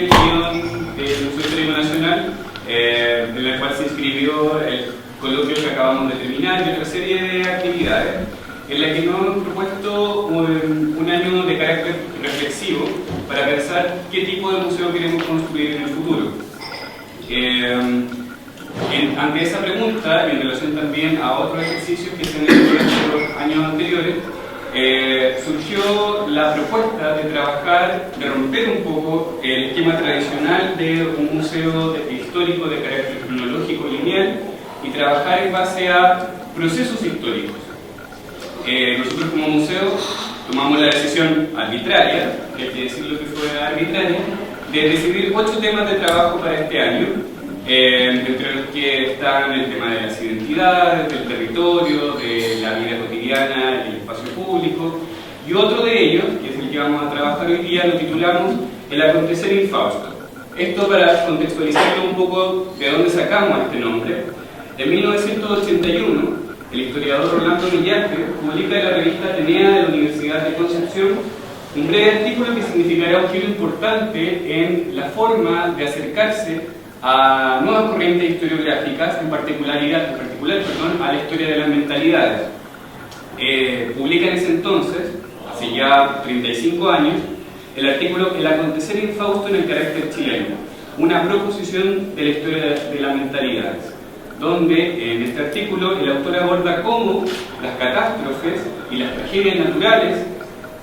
del guión del Museo Histórico Nacional, en la cual se inscribió el coloquio que acabamos de terminar y otra serie de actividades, en la que nos hemos propuesto un año de carácter reflexivo para pensar qué tipo de museo queremos construir en el futuro. Ante esa pregunta, y en relación también a otros ejercicios que se han hecho durante los años anteriores, surgió la propuesta de trabajar, de romper un poco el esquema tradicional de un museo histórico de carácter cronológico lineal y trabajar en base a procesos históricos. Nosotros como museo tomamos la decisión arbitraria, que hay que decir lo que fue arbitraria, de decidir 8 temas de trabajo para este año, entre los que están el tema de las identidades, del territorio, de la vida cotidiana, el espacio público, y otro de ellos, que es el que vamos a trabajar hoy día, lo titulamos El acontecer infausto. Esto para contextualizarlo un poco de dónde sacamos este nombre. En 1981, el historiador Rolando Millaje publica en la revista Atenea de la Universidad de Concepción un breve artículo que significará un giro importante en la forma de acercarse a nuevas corrientes historiográficas, en particular a la historia de las mentalidades. Publica en ese entonces, hace ya 35 años, el artículo El acontecer infausto en el carácter chileno, una proposición de la historia de las mentalidades, donde en este artículo el autor aborda cómo las catástrofes y las tragedias naturales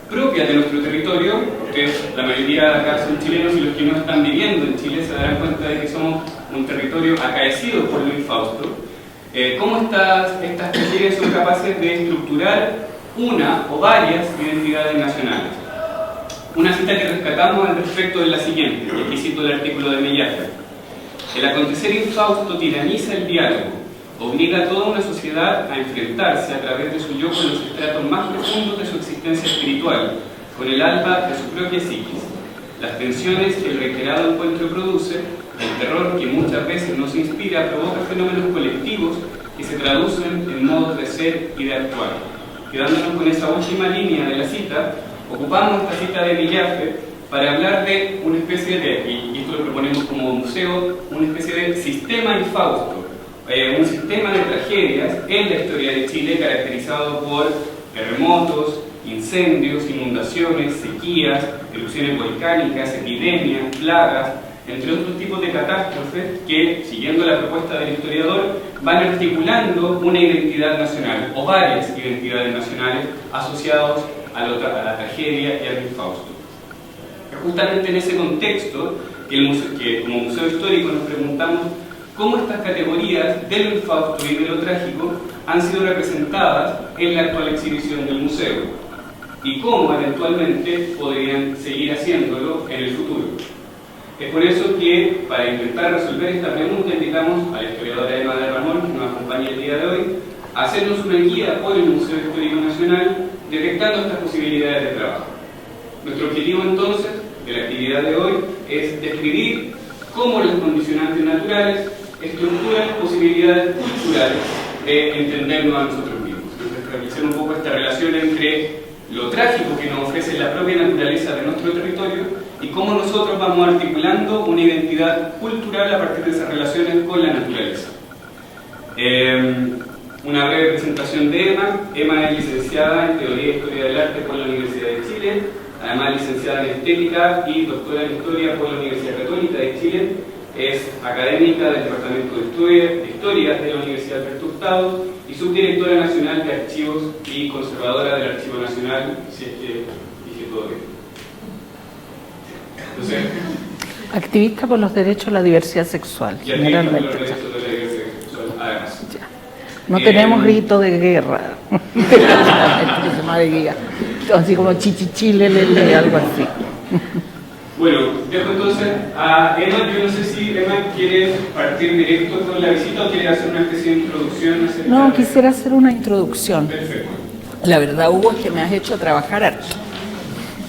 propias de nuestro territorio, porque la mayoría de acá son chilenos y los que no están viviendo en Chile se darán cuenta de que somos un territorio acaecido por lo infausto, cómo estas tragedias son capaces de estructurar una o varias identidades nacionales. Una cita que rescatamos al respecto es la siguiente, y aquí cito el artículo de Millaje. El acontecer infausto tiraniza el diálogo, obliga a toda una sociedad a enfrentarse a través de su yo con los estratos más profundos de su existencia espiritual, con el alma de su propia psiquis. Las tensiones que el reiterado encuentro produce, el terror que muchas veces nos inspira, provoca fenómenos colectivos que se traducen en modos de ser y de actuar. Quedándonos con esa última línea de la cita, ocupamos esta cita de Millaje para hablar de una especie de, y esto lo proponemos como museo, una especie de sistema infausto, un sistema de tragedias en la historia de Chile caracterizado por terremotos, incendios, inundaciones, sequías, erupciones volcánicas, epidemias, plagas, entre otros tipos de catástrofes que, siguiendo la propuesta del historiador, van articulando una identidad nacional o varias identidades nacionales asociados a la tragedia y al infausto. Es justamente en ese contexto que como museo histórico nos preguntamos cómo estas categorías de lo infausto y de lo trágico han sido representadas en la actual exhibición del museo y cómo eventualmente podrían seguir haciéndolo en el futuro. Es por eso que, para intentar resolver esta pregunta, invitamos a la historiadora Emma de Ramón, que nos acompaña el día de hoy, a hacernos una guía por el Museo Histórico Nacional, detectando estas posibilidades de trabajo. Nuestro objetivo entonces de la actividad de hoy es describir cómo los condicionantes naturales estructuran posibilidades culturales de entendernos a nosotros mismos. Entonces, establecer un poco esta relación entre lo trágico que nos ofrece la propia naturaleza de nuestro territorio y cómo nosotros vamos articulando una identidad cultural a partir de esas relaciones con la naturaleza. Una breve presentación de Emma. Emma es licenciada en Teoría e Historia del Arte por la Universidad de Chile, además licenciada en Estética y doctora en Historia por la Universidad Católica de Chile. Es académica del Departamento de Historia de la Universidad Alberto Hurtado y subdirectora nacional de Archivos y conservadora del Archivo Nacional, si es que dije todo bien. Entonces, activista por los derechos a la diversidad sexual. Y activista por los derechos de la diversidad sexual, además. Ya. No tenemos grito de guerra. Así como chichichilelele, algo así. Bueno, dejo entonces a Emma. Yo no sé si Emma quiere partir directo con la visita o quiere hacer una especie de introducción. No, quisiera hacer una introducción. Perfecto. La verdad, Hugo, es que me has hecho trabajar harto.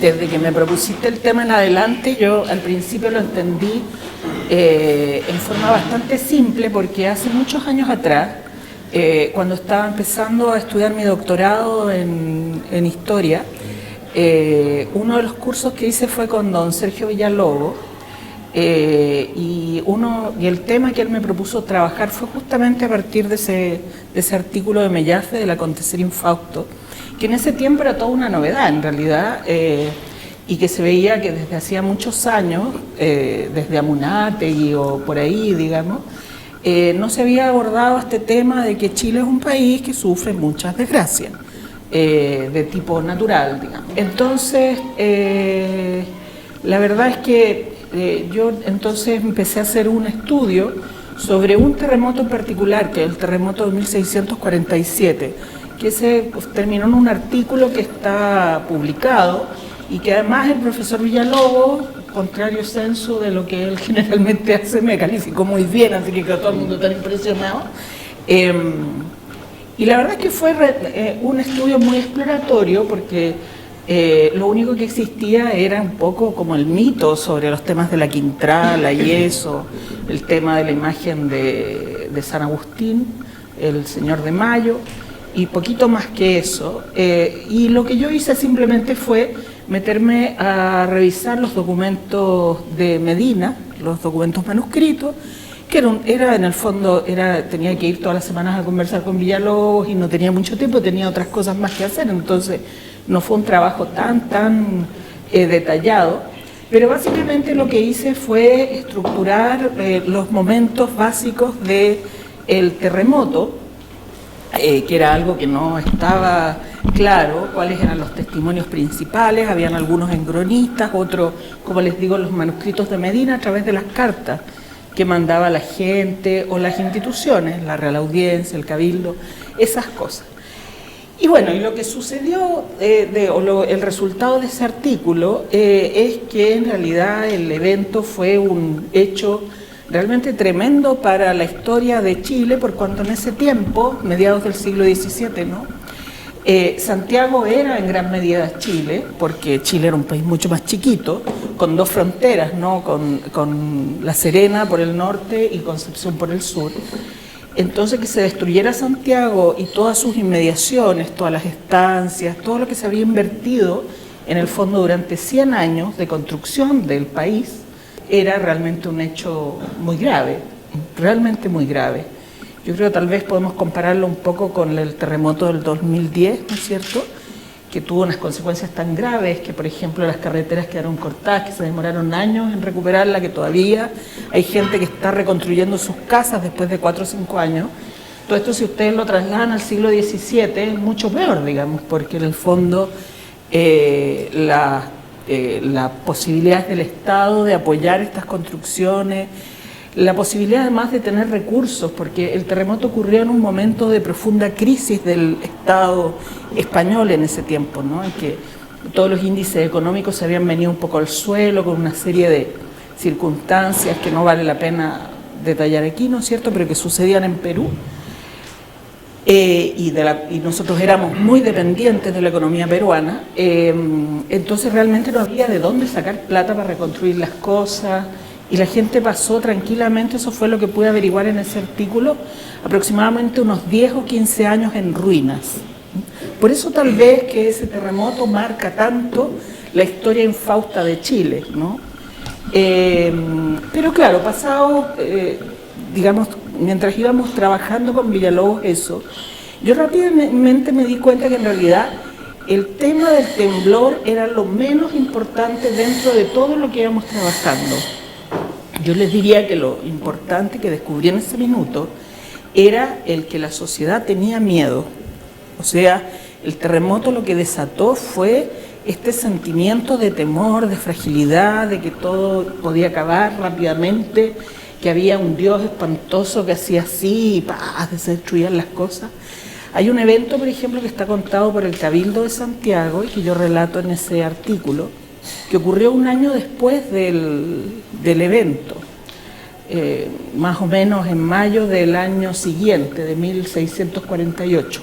Desde que me propusiste el tema en adelante, yo al principio lo entendí en forma bastante simple, porque hace muchos años atrás, cuando estaba empezando a estudiar mi doctorado en Historia, uno de los cursos que hice fue con don Sergio Villalobos, y el tema que él me propuso trabajar fue justamente a partir de ese artículo de Mellaffe del acontecer infausto, que en ese tiempo era toda una novedad en realidad, y que se veía que desde hacía muchos años, desde Amunátegui o por ahí, digamos, no se había abordado este tema de que Chile es un país que sufre muchas desgracias de tipo natural, digamos. Entonces, la verdad es que yo entonces empecé a hacer un estudio sobre un terremoto en particular, que es el terremoto de 1647, que se terminó en un artículo que está publicado y que además el profesor Villalobos, contrario censo de lo que él generalmente hace, me calificó muy bien, así que quedó todo el mundo tan impresionado. Y la verdad es que fue un estudio muy exploratorio porque lo único que existía era un poco como el mito sobre los temas de la Quintrala y eso, el tema de la imagen de San Agustín, el Señor de Mayo, y poquito más que eso. Y lo que yo hice simplemente fue meterme a revisar los documentos de Medina, los documentos manuscritos, que era en el fondo, tenía que ir todas las semanas a conversar con Villalobos y no tenía mucho tiempo, tenía otras cosas más que hacer, entonces no fue un trabajo tan detallado, pero básicamente lo que hice fue estructurar los momentos básicos del terremoto, que era algo que no estaba claro, cuáles eran los testimonios principales, habían algunos en cronistas, otros, como les digo, los manuscritos de Medina a través de las cartas que mandaba la gente o las instituciones, la Real Audiencia, el Cabildo, esas cosas. Y bueno, y lo que sucedió, el resultado de ese artículo es que en realidad el evento fue un hecho realmente tremendo para la historia de Chile, por cuanto en ese tiempo, mediados del siglo XVII, ¿no? Santiago era en gran medida Chile, porque Chile era un país mucho más chiquito, con dos fronteras, ¿no? Con La Serena por el norte y Concepción por el sur. Entonces, que se destruyera Santiago y todas sus inmediaciones, todas las estancias, todo lo que se había invertido en el fondo durante 100 años de construcción del país, era realmente un hecho muy grave, realmente muy grave. Yo creo que tal vez podemos compararlo un poco con el terremoto del 2010, ¿no es cierto?, que tuvo unas consecuencias tan graves que, por ejemplo, las carreteras quedaron cortadas, que se demoraron años en recuperarla, que todavía hay gente que está reconstruyendo sus casas después de 4 o 5 años. Todo esto, si ustedes lo trasladan al siglo XVII, es mucho peor, digamos, porque en el fondo las posibilidades del Estado de apoyar estas construcciones, la posibilidad además de tener recursos, porque el terremoto ocurrió en un momento de profunda crisis del Estado español en ese tiempo, ¿no? En que todos los índices económicos se habían venido un poco al suelo con una serie de circunstancias que no vale la pena detallar aquí, ¿no es cierto?, pero que sucedían en Perú. Y nosotros éramos muy dependientes de la economía peruana, entonces realmente no había de dónde sacar plata para reconstruir las cosas, y la gente pasó tranquilamente, eso fue lo que pude averiguar en ese artículo, aproximadamente unos 10 o 15 años en ruinas. Por eso tal vez que ese terremoto marca tanto la historia infausta de Chile, ¿no? Pero claro, pasado, digamos, mientras íbamos trabajando con Villalobos eso, yo rápidamente me di cuenta que en realidad el tema del temblor era lo menos importante dentro de todo lo que íbamos trabajando. Yo les diría que lo importante que descubrí en ese minuto era el que la sociedad tenía miedo. O sea, el terremoto lo que desató fue este sentimiento de temor, de fragilidad, de que todo podía acabar rápidamente, que había un Dios espantoso que hacía así y se destruían las cosas. Hay un evento, por ejemplo, que está contado por el Cabildo de Santiago y que yo relato en ese artículo, que ocurrió un año después del evento, más o menos en mayo del año siguiente, de 1648.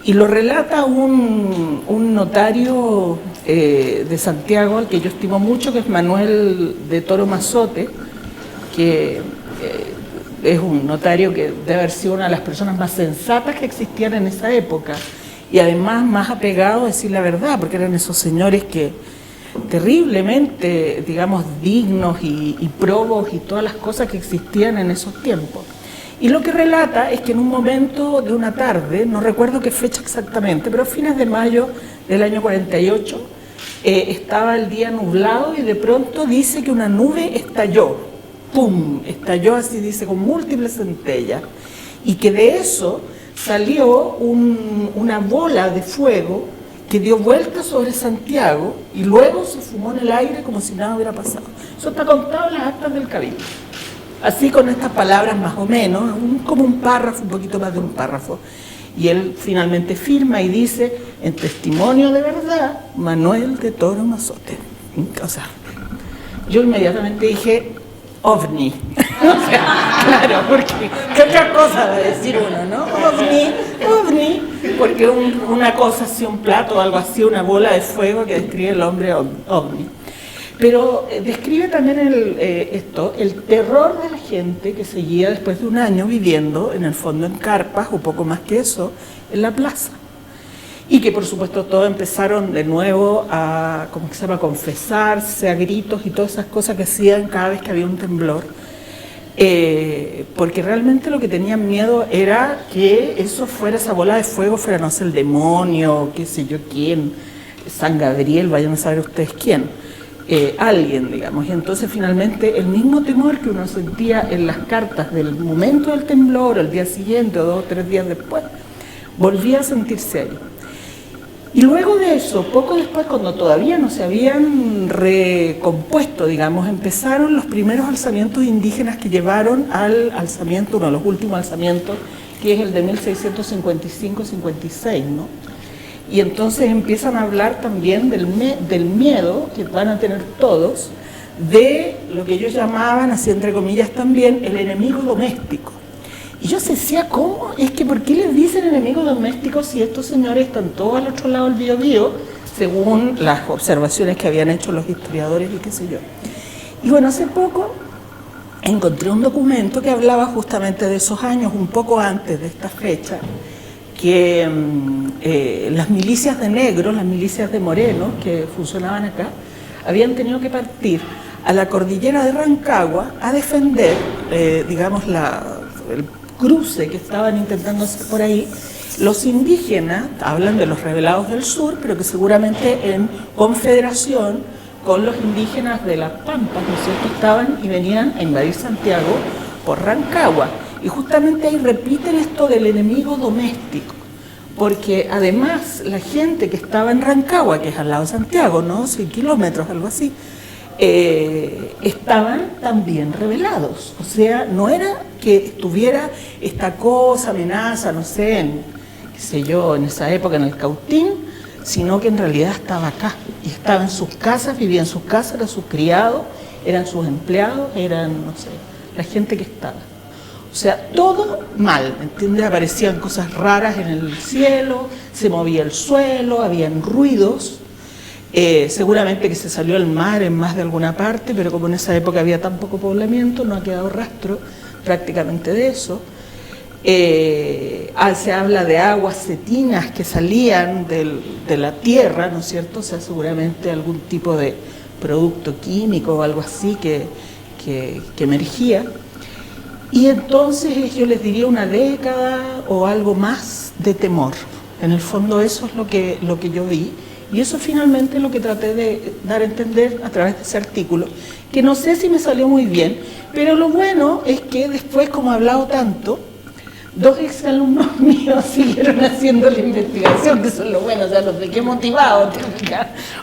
Y lo relata un notario de Santiago, al que yo estimo mucho, que es Manuel de Toro Mazote, que es un notario que debe haber sido una de las personas más sensatas que existían en esa época, y además más apegado a decir la verdad, porque eran esos señores que terriblemente, digamos, dignos y probos y todas las cosas que existían en esos tiempos. Y lo que relata es que en un momento de una tarde, no recuerdo qué fecha exactamente, pero a fines de mayo del año 48, estaba el día nublado y de pronto dice que una nube estalló, ¡pum!, estalló así, dice, con múltiples centellas, y que de eso salió una bola de fuego que dio vuelta sobre Santiago y luego se fumó en el aire como si nada hubiera pasado. Eso está contado en las actas del Cabildo. Así, con estas palabras más o menos, como un párrafo, un poquito más de un párrafo. Y él finalmente firma y dice: en testimonio de verdad, Manuel de Toro Mazote. O sea, yo inmediatamente dije: ovni. O sea, claro, porque ¿qué otra cosa va a decir uno, no? Ovni, porque una cosa así, un plato o algo así, una bola de fuego que describe el hombre ovni. Pero describe también el terror de la gente que seguía después de un año viviendo, en el fondo, en carpas, o poco más que eso, en la plaza. Y que, por supuesto, todos empezaron de nuevo a, ¿cómo se llama?, confesarse a gritos y todas esas cosas que hacían cada vez que había un temblor. Porque realmente lo que tenían miedo era que eso fuera, esa bola de fuego fuera, no sé, el demonio, qué sé yo quién, San Gabriel, vayan a saber ustedes quién. Alguien, digamos, y entonces finalmente el mismo temor que uno sentía en las cartas del momento del temblor, el día siguiente o 2 o 3 días después, volvía a sentirse ahí. Y luego de eso, poco después, cuando todavía no se habían recompuesto, digamos, empezaron los primeros alzamientos indígenas que llevaron al alzamiento, uno de los últimos alzamientos, que es el de 1655-56, ¿no? Y entonces empiezan a hablar también del miedo que van a tener todos, de lo que ellos llamaban, así entre comillas también, el enemigo doméstico. Y yo decía, ¿cómo? Es que ¿por qué les dicen enemigo doméstico si estos señores están todos al otro lado del Biobío, según las observaciones que habían hecho los historiadores y qué sé yo? Y bueno, hace poco encontré un documento que hablaba justamente de esos años, un poco antes de esta fecha, que las milicias de negros, las milicias de morenos que funcionaban acá, habían tenido que partir a la cordillera de Rancagua a defender, digamos, el cruce que estaban intentando hacer por ahí. Los indígenas, hablan de los rebelados del sur, pero que seguramente en confederación con los indígenas de las Pampas, ¿no es cierto?, estaban y venían a invadir Santiago por Rancagua. Y justamente ahí repiten esto del enemigo doméstico, porque además la gente que estaba en Rancagua, que es al lado de Santiago, ¿no?, 100 kilómetros, algo así, estaban también rebelados. O sea, no era que estuviera esta cosa, amenaza, no sé, qué sé yo, en esa época en el Cautín, sino que en realidad estaba acá, y estaba en sus casas, vivía en sus casas, eran sus criados, eran sus empleados, eran, no sé, la gente que estaba. O sea, todo mal, ¿me entiendes? Aparecían cosas raras en el cielo, se movía el suelo, habían ruidos, seguramente que se salió al mar en más de alguna parte, pero como en esa época había tan poco poblamiento, no ha quedado rastro prácticamente de eso. Se habla de aguas cetinas que salían de la tierra, ¿no es cierto? O sea, seguramente algún tipo de producto químico o algo así que emergía. Y entonces yo les diría una década o algo más de temor. En el fondo eso es lo que yo vi, y eso finalmente es lo que traté de dar a entender a través de ese artículo, que no sé si me salió muy bien, pero lo bueno es que después, como he hablado tanto, 2 exalumnos míos siguieron haciendo la investigación, que eso es lo bueno, o sea, los dejé motivados.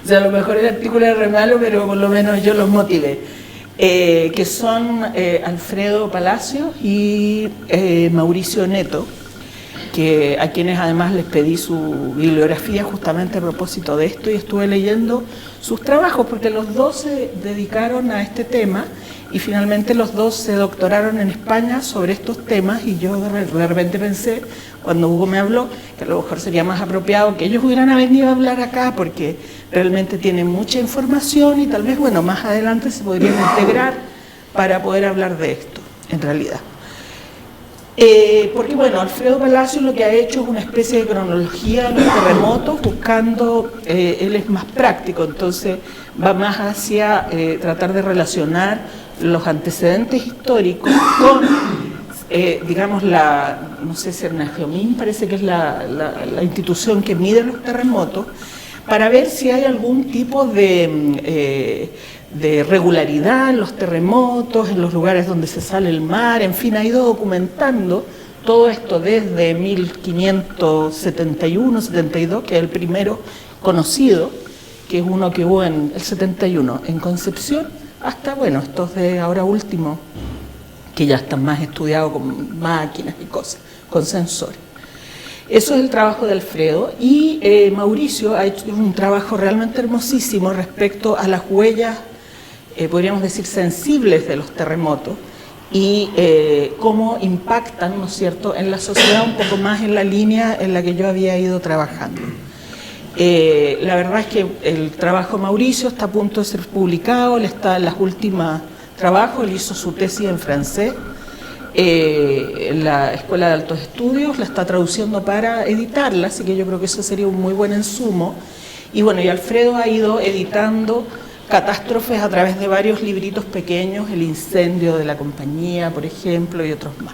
O sea, a lo mejor el artículo era re malo, pero por lo menos yo los motivé. Que son Alfredo Palacios y Mauricio Neto, a quienes además les pedí su bibliografía justamente a propósito de esto, y estuve leyendo sus trabajos, porque los dos se dedicaron a este tema y finalmente los dos se doctoraron en España sobre estos temas, y yo de repente pensé, cuando Hugo me habló, que a lo mejor sería más apropiado que ellos hubieran venido a hablar acá, porque realmente tienen mucha información y tal vez, bueno, más adelante se podrían integrar para poder hablar de esto, en realidad. Porque bueno, Alfredo Palacios lo que ha hecho es una especie de cronología de los terremotos, buscando, él es más práctico, entonces va más hacia tratar de relacionar los antecedentes históricos con, digamos, no sé si Ernageomín parece que es la institución que mide los terremotos, para ver si hay algún tipo de regularidad en los terremotos, en los lugares donde se sale el mar, en fin, ha ido documentando todo esto desde 1571-72, que es el primero conocido, que es uno que hubo en el 71 en Concepción, hasta, bueno, estos de ahora último, que ya están más estudiados con máquinas y cosas, con sensores. Eso es el trabajo de Alfredo, y Mauricio ha hecho un trabajo realmente hermosísimo respecto a las huellas, podríamos decir, sensibles de los terremotos y cómo impactan, ¿no es cierto?, en la sociedad, un poco más en la línea en la que yo había ido trabajando. La verdad es que el trabajo de Mauricio está a punto de ser publicado, él está en las últimas trabajos, él hizo su tesis en francés, en la Escuela de Altos Estudios, la está traduciendo para editarla, así que yo creo que eso sería un muy buen insumo. Y bueno, y Alfredo ha ido editando catástrofes a través de varios libritos pequeños, el incendio de la compañía, por ejemplo, y otros más.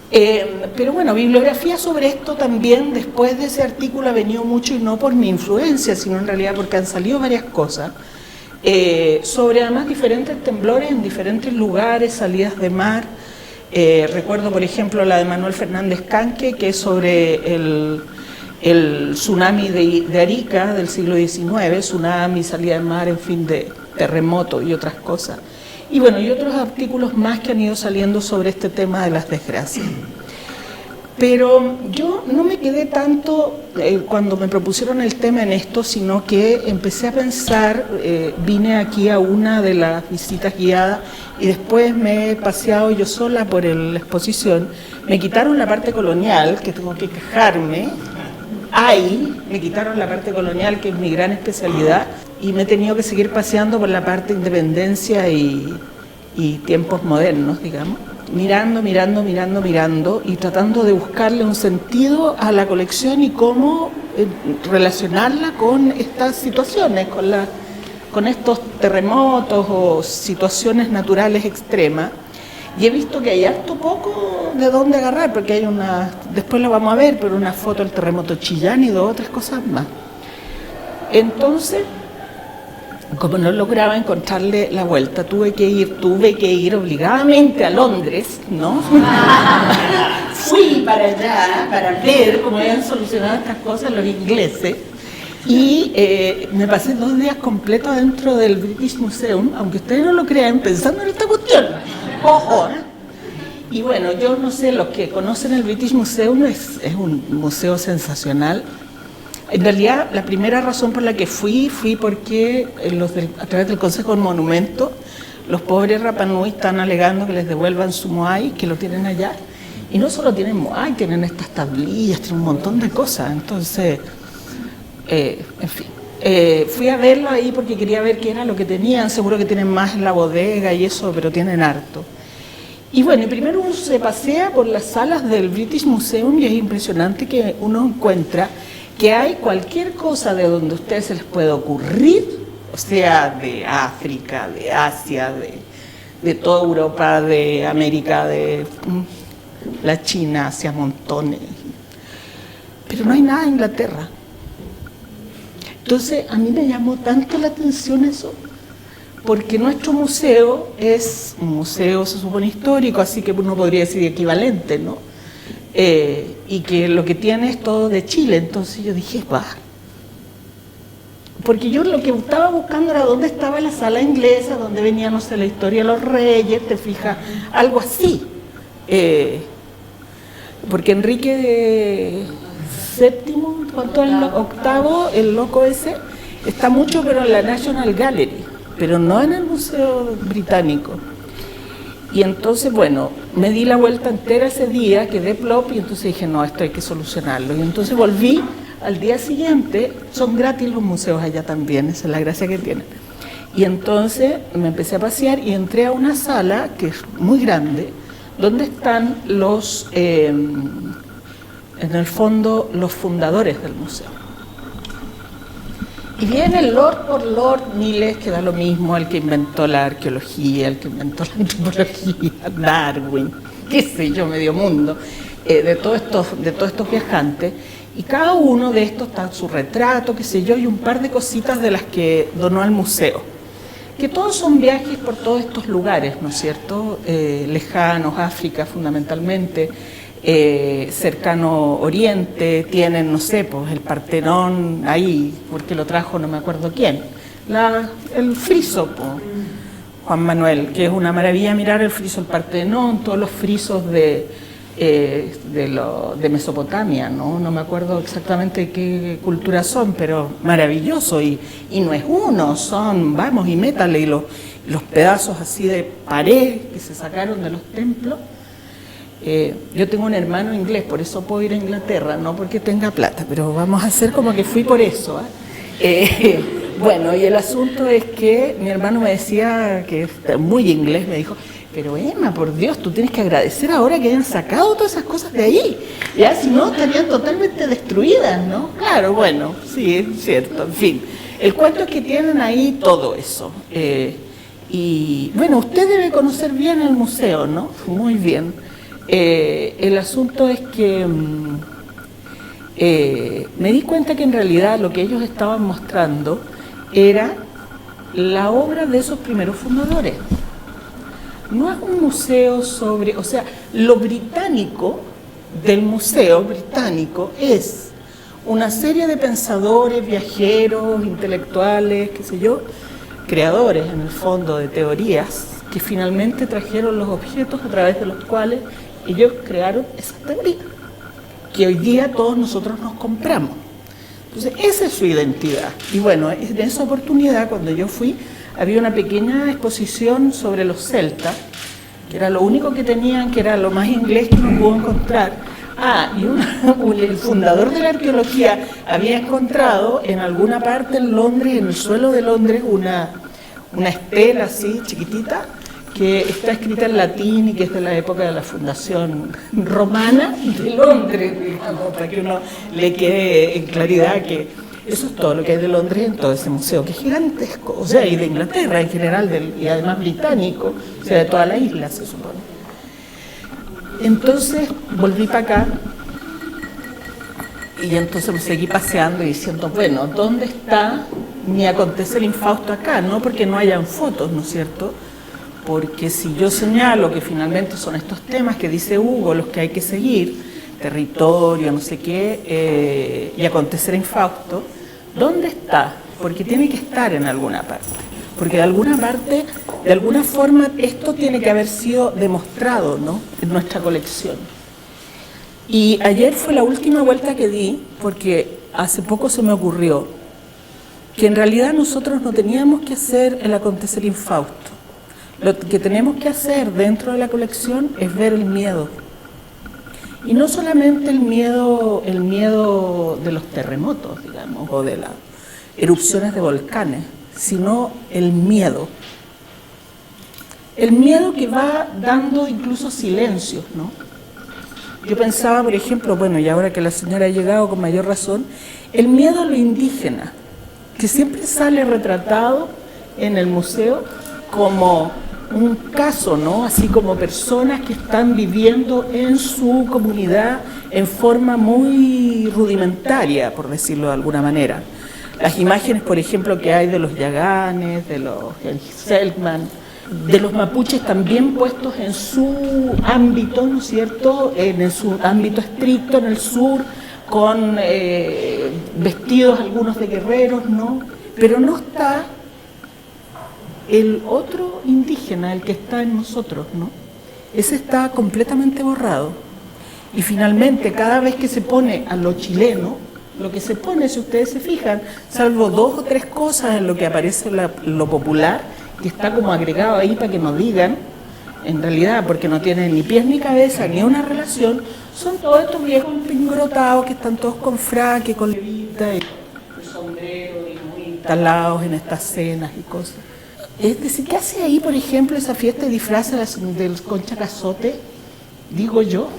Pero bueno, bibliografía sobre esto también, después de ese artículo ha venido mucho, y no por mi influencia, sino en realidad porque han salido varias cosas, sobre además diferentes temblores en diferentes lugares, salidas de mar. Recuerdo, por ejemplo, la de Manuel Fernández Canque, que es sobre el tsunami de Arica del siglo XIX, tsunami, salida de mar, en fin, de terremoto y otras cosas. Y bueno, y otros artículos más que han ido saliendo sobre este tema de las desgracias. Pero yo no me quedé tanto cuando me propusieron el tema en esto, sino que empecé a pensar, vine aquí a una de las visitas guiadas y después me he paseado yo sola por la exposición. Me quitaron la parte colonial, que tengo que quejarme. Ahí me quitaron la parte colonial, que es mi gran especialidad, y me he tenido que seguir paseando por la parte de independencia y tiempos modernos, digamos, mirando y tratando de buscarle un sentido a la colección y cómo relacionarla con estas situaciones, con estos terremotos o situaciones naturales extremas. Y he visto que hay harto poco de dónde agarrar, porque hay después lo vamos a ver, pero una foto del terremoto Chillán y dos otras cosas más. Entonces, como no lograba encontrarle la vuelta, tuve que ir obligadamente a Londres, ¿no? Fui para allá para ver cómo habían solucionado estas cosas los ingleses, y me pasé 2 días completos dentro del British Museum, aunque ustedes no lo crean, pensando en esta cuestión. Ojo, ¿eh? Y bueno, yo no sé, los que conocen el British Museum es un museo sensacional. En realidad, la primera razón por la que fui porque a través del Consejo del Monumento, los pobres Rapa Nui están alegando que les devuelvan su Moai, que lo tienen allá. Y no solo tienen Moai, tienen estas tablillas, tienen un montón de cosas. Entonces, en fin. Fui a verlo ahí porque quería ver qué era lo que tenían. Seguro que tienen más en la bodega y eso, pero tienen harto. Y bueno, primero uno se pasea por las salas del British Museum y es impresionante que uno encuentra que hay cualquier cosa de donde a ustedes se les puede ocurrir, o sea, de África, de Asia, de toda Europa, de América, de la China, hacia montones. Pero no hay nada en Inglaterra. Entonces, a mí me llamó tanto la atención eso, porque nuestro museo es un museo, se supone, histórico, así que uno podría decir equivalente, ¿no? Y que lo que tiene es todo de Chile. Entonces yo dije, va. Porque yo lo que estaba buscando era dónde estaba la sala inglesa, donde venía, no sé, la historia de los reyes, te fijas, algo así. Porque Enrique VII, ¿cuánto es el octavo? El loco ese, está mucho, pero en la National Gallery, pero no en el Museo Británico. Y entonces, bueno, me di la vuelta entera ese día, quedé plop, y entonces dije, no, esto hay que solucionarlo. Y entonces volví al día siguiente, son gratis los museos allá también, esa es la gracia que tienen. Y entonces me empecé a pasear y entré a una sala que es muy grande, ¿Dónde están los, en el fondo, los fundadores del museo? Y viene Lord por Lord Miles, que da lo mismo, el que inventó la arqueología, el que inventó la antropología, Darwin, qué sé yo, medio mundo, de todos estos viajantes, y cada uno de estos está en su retrato, qué sé yo, y un par de cositas de las que donó al museo, que todos son viajes por todos estos lugares, ¿no es cierto?, lejanos, África fundamentalmente, cercano Oriente, tienen, no sé, pues el Partenón ahí, porque lo trajo no me acuerdo quién, el friso, pues, Juan Manuel, que es una maravilla mirar el friso del Partenón, todos los frisos de Mesopotamia, ¿no? No me acuerdo exactamente qué cultura son, pero maravilloso, y no es uno, son, vamos, y métale, y los pedazos así de pared que se sacaron de los templos. Yo tengo un hermano inglés, por eso puedo ir a Inglaterra, no porque tenga plata, pero vamos a hacer como que fui por eso. Bueno, y el asunto es que mi hermano me decía, que es muy inglés, me dijo, pero Emma, por Dios, tú tienes que agradecer ahora que hayan sacado todas esas cosas de ahí, ya si no estarían totalmente destruidas, ¿no? Claro, bueno, sí, es cierto, en fin. El cuento es que tienen ahí todo eso. Y bueno, usted debe conocer bien el museo, ¿no? Muy bien. El asunto es que me di cuenta que en realidad lo que ellos estaban mostrando era la obra de esos primeros fundadores. No es un museo sobre, o sea, lo británico del museo británico es una serie de pensadores, viajeros, intelectuales, qué sé yo, creadores en el fondo de teorías que finalmente trajeron los objetos a través de los cuales ellos crearon esa teoría, que hoy día todos nosotros nos compramos. Entonces, esa es su identidad. Y bueno, en esa oportunidad, cuando yo fui, había una pequeña exposición sobre los celtas, que era lo único que tenían, que era lo más inglés que uno pudo encontrar. Y el fundador de la arqueología había encontrado en alguna parte en Londres, en el suelo de Londres, una estela así, chiquitita, que está escrita en latín y que es de la época de la fundación romana de Londres, digamos, para que uno le quede en claridad que eso es todo lo que hay de Londres en todo ese museo, que es gigantesco, o sea, y de Inglaterra en general, y además británico, o sea, de toda la isla, se supone. Entonces volví para acá y entonces me seguí paseando y diciendo, bueno, ¿dónde está mi acontecer infausto acá? No porque no hayan fotos, ¿no es cierto? Porque si yo señalo que finalmente son estos temas que dice Hugo los que hay que seguir, territorio, no sé qué, y acontecer infausto, ¿dónde está? Porque tiene que estar en alguna parte. Porque de alguna parte, de alguna forma, esto tiene que haber sido demostrado, ¿no?, en nuestra colección. Y ayer fue la última vuelta que di, porque hace poco se me ocurrió que en realidad nosotros no teníamos que hacer el acontecer infausto. Lo que tenemos que hacer dentro de la colección es ver el miedo. Y no solamente el miedo de los terremotos, digamos, o de las erupciones de volcanes, sino el miedo. El miedo que va dando incluso silencios, ¿no? Yo pensaba, por ejemplo, bueno, y ahora que la señora ha llegado con mayor razón, el miedo a lo indígena, que siempre sale retratado en el museo como un caso, ¿no? Así como personas que están viviendo en su comunidad en forma muy rudimentaria, por decirlo de alguna manera. Las imágenes, por ejemplo, que hay de los yaganes, de los selkman, de los mapuches también puestos en su ámbito, ¿no es cierto?, en su ámbito estricto, en el sur, con vestidos algunos de guerreros, ¿no? Pero no está el otro indígena, el que está en nosotros, ¿no? Ese está completamente borrado. Y finalmente, cada vez que se pone a lo chileno, lo que se pone, si ustedes se fijan, salvo 2 o 3 cosas en lo que aparece lo popular, que está como agregado ahí para que nos digan, en realidad, porque no tienen ni pies ni cabeza, ni una relación, son todos estos viejos pingrotados que están todos con fraque, con levita, y sombrero, y muy instalados en estas cenas y cosas. Es decir, ¿qué hace ahí, por ejemplo, esa fiesta de disfraces del Concha Cazote? digo yo,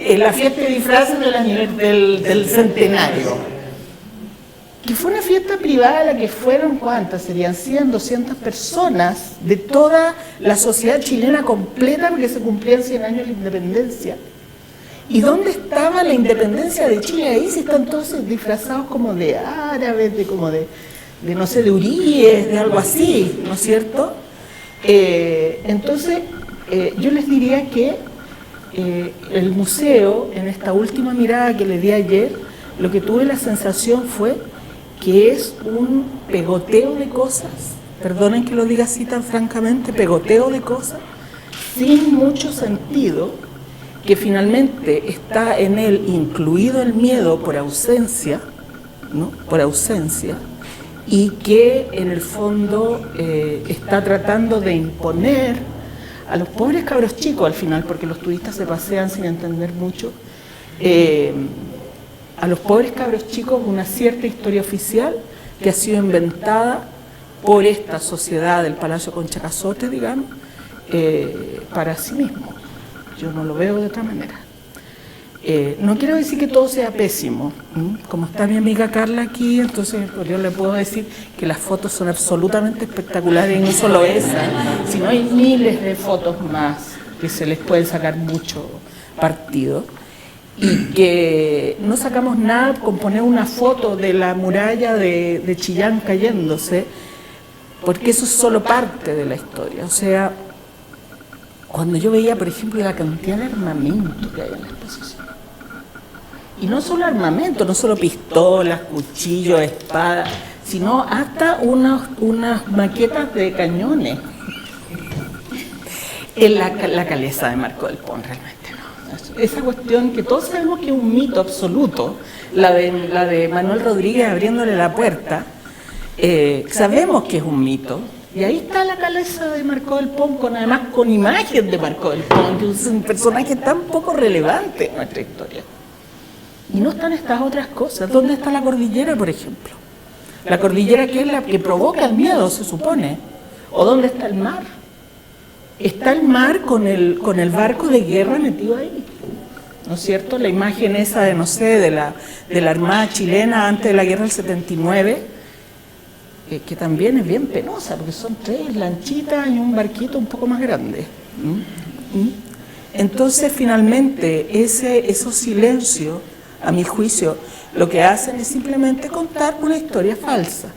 en la fiesta de disfraces del centenario. Que fue una fiesta privada a la que fueron, ¿cuántas? Serían 100, 200 personas de toda la sociedad chilena completa, porque se cumplían 100 años de la independencia. ¿Y dónde estaba la independencia de Chile? Ahí sí están todos disfrazados como de árabes, de no sé, de huríes, de algo así, ¿no es cierto? Entonces, yo les diría que el museo, en esta última mirada que le di ayer, lo que tuve la sensación fue que es un pegoteo de cosas, perdonen que lo diga así tan francamente, pegoteo de cosas, sin mucho sentido, que finalmente está en él incluido el miedo por ausencia, ¿no? Por ausencia, y que en el fondo está tratando de imponer a los pobres cabros chicos al final, porque los turistas se pasean sin entender mucho, a los pobres cabros chicos una cierta historia oficial que ha sido inventada por esta sociedad del Palacio Concha Cazotte, digamos, para sí mismo. Yo no lo veo de otra manera. No quiero decir que todo sea pésimo. Como está mi amiga Carla aquí, entonces pues yo le puedo decir que las fotos son absolutamente espectaculares, y no solo esa, sino hay miles de fotos más que se les puede sacar mucho partido. Y que no sacamos nada con poner una foto de la muralla de Chillán cayéndose, porque eso es solo parte de la historia. O sea, cuando yo veía, por ejemplo, la cantidad de armamento que hay en la exposición, y no solo armamento, no solo pistolas, cuchillos, espadas, sino hasta unas maquetas de cañones en la calesa de Marco del Pon, realmente. Esa cuestión que todos sabemos que es un mito absoluto, la de Manuel Rodríguez abriéndole la puerta, sabemos que es un mito, y ahí está la calesa de Marco del Pon, además con imagen de Marco del Pon, que es un personaje tan poco relevante en nuestra historia. Y no están estas otras cosas. ¿Dónde está la cordillera, por ejemplo? La cordillera que es la que provoca el miedo, se supone. ¿O dónde está el mar? Está el mar con el barco de guerra metido ahí, ¿no es cierto? La imagen esa de, no sé, de la Armada chilena antes de la guerra del 79, que también es bien penosa, porque son 3 lanchitas y un barquito un poco más grande. Entonces, finalmente, esos silencios, a mi juicio, lo que hacen es simplemente contar una historia falsa,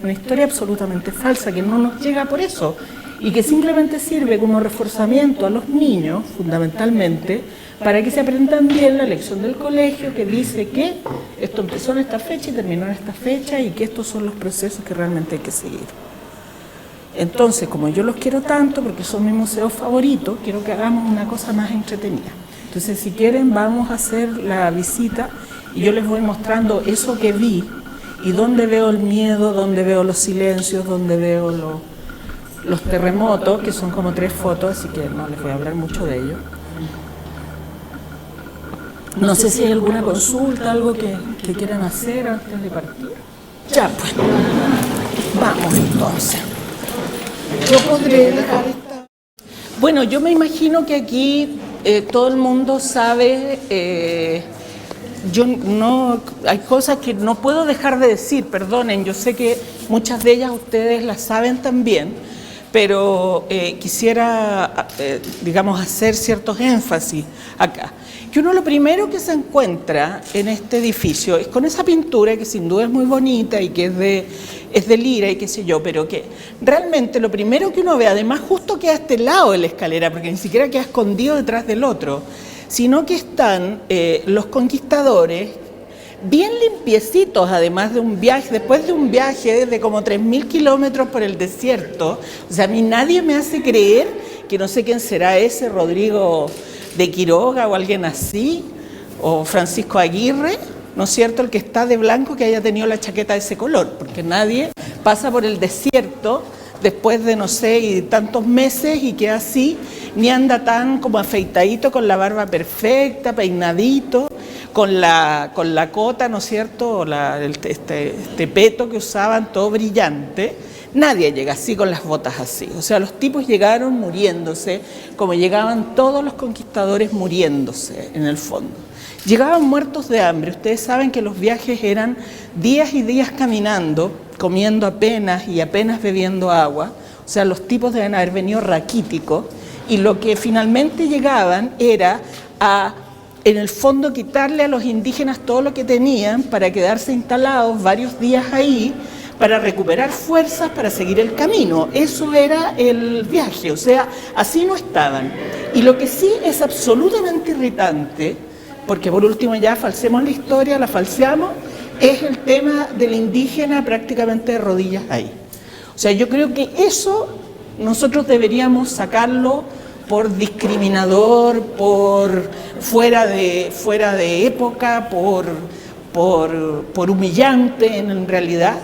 una historia absolutamente falsa, que no nos llega por eso, y que simplemente sirve como reforzamiento a los niños, fundamentalmente, para que se aprendan bien la lección del colegio, que dice que esto empezó en esta fecha y terminó en esta fecha, y que estos son los procesos que realmente hay que seguir. Entonces, como yo los quiero tanto, porque son mis museos favoritos, quiero que hagamos una cosa más entretenida. Entonces, si quieren, vamos a hacer la visita, y yo les voy mostrando eso que vi, y dónde veo el miedo, dónde veo los silencios, dónde veo los terremotos, que son como 3 fotos, así que no les voy a hablar mucho de ello. No sé si hay alguna consulta, algo que quieran hacer antes de partir. Ya, pues, vamos entonces. Yo podré dejar esta... Bueno, yo me imagino que aquí todo el mundo sabe... hay cosas que no puedo dejar de decir, perdonen, yo sé que muchas de ellas ustedes las saben también, pero quisiera, digamos, hacer ciertos énfasis acá. Que uno lo primero que se encuentra en este edificio es con esa pintura que sin duda es muy bonita y que es de Lira y qué sé yo, pero que realmente lo primero que uno ve, además justo queda a este lado de la escalera, porque ni siquiera queda escondido detrás del otro, sino que están los conquistadores bien limpiecitos, además de un viaje, después de un viaje de como 3.000 kilómetros por el desierto. O sea, a mí nadie me hace creer que no sé quién será ese, Rodrigo de Quiroga o alguien así, o Francisco Aguirre, ¿no es cierto?, el que está de blanco, que haya tenido la chaqueta de ese color, porque nadie pasa por el desierto después de, no sé, y tantos meses y queda así, ni anda tan como afeitadito, con la barba perfecta, peinadito, con la cota, ¿no es cierto?, este peto que usaban, todo brillante, Nadie llega así con las botas así. O sea, los tipos llegaron muriéndose, como llegaban todos los conquistadores muriéndose, en el fondo. Llegaban muertos de hambre. Ustedes saben que los viajes eran días y días caminando, comiendo apenas y apenas bebiendo agua. O sea, los tipos deben haber venido raquíticos. Y lo que finalmente llegaban era a, en el fondo, quitarle a los indígenas todo lo que tenían para quedarse instalados varios días ahí, para recuperar fuerzas para seguir el camino. Eso era el viaje, o sea, así no estaban. Y lo que sí es absolutamente irritante, porque por último ya falseamos la historia, la falseamos, es el tema del indígena prácticamente de rodillas ahí. O sea, yo creo que eso nosotros deberíamos sacarlo por discriminador, por fuera de época, por humillante en realidad.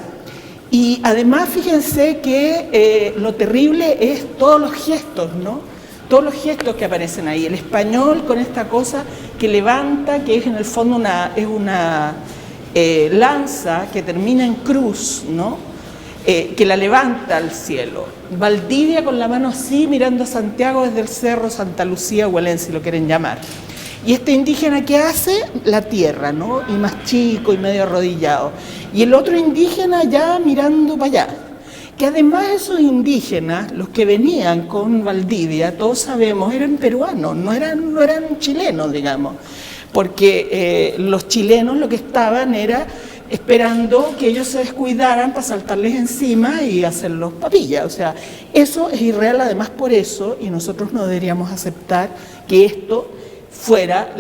Y además fíjense que lo terrible es todos los gestos, ¿no? Todos los gestos que aparecen ahí. El español con esta cosa que levanta, que es en el fondo una lanza que termina en cruz, ¿no? Que la levanta al cielo. Valdivia con la mano así mirando a Santiago desde el cerro Santa Lucía, Huelén, si lo quieren llamar. Y este indígena, ¿qué hace? La tierra, ¿no? Y más chico y medio arrodillado. Y el otro indígena ya mirando para allá. Que además esos indígenas, los que venían con Valdivia, todos sabemos, eran peruanos, no eran chilenos, digamos. Porque los chilenos lo que estaban era esperando que ellos se descuidaran para saltarles encima y hacerlos papillas. O sea, eso es irreal además por eso, y nosotros no deberíamos aceptar que esto fuera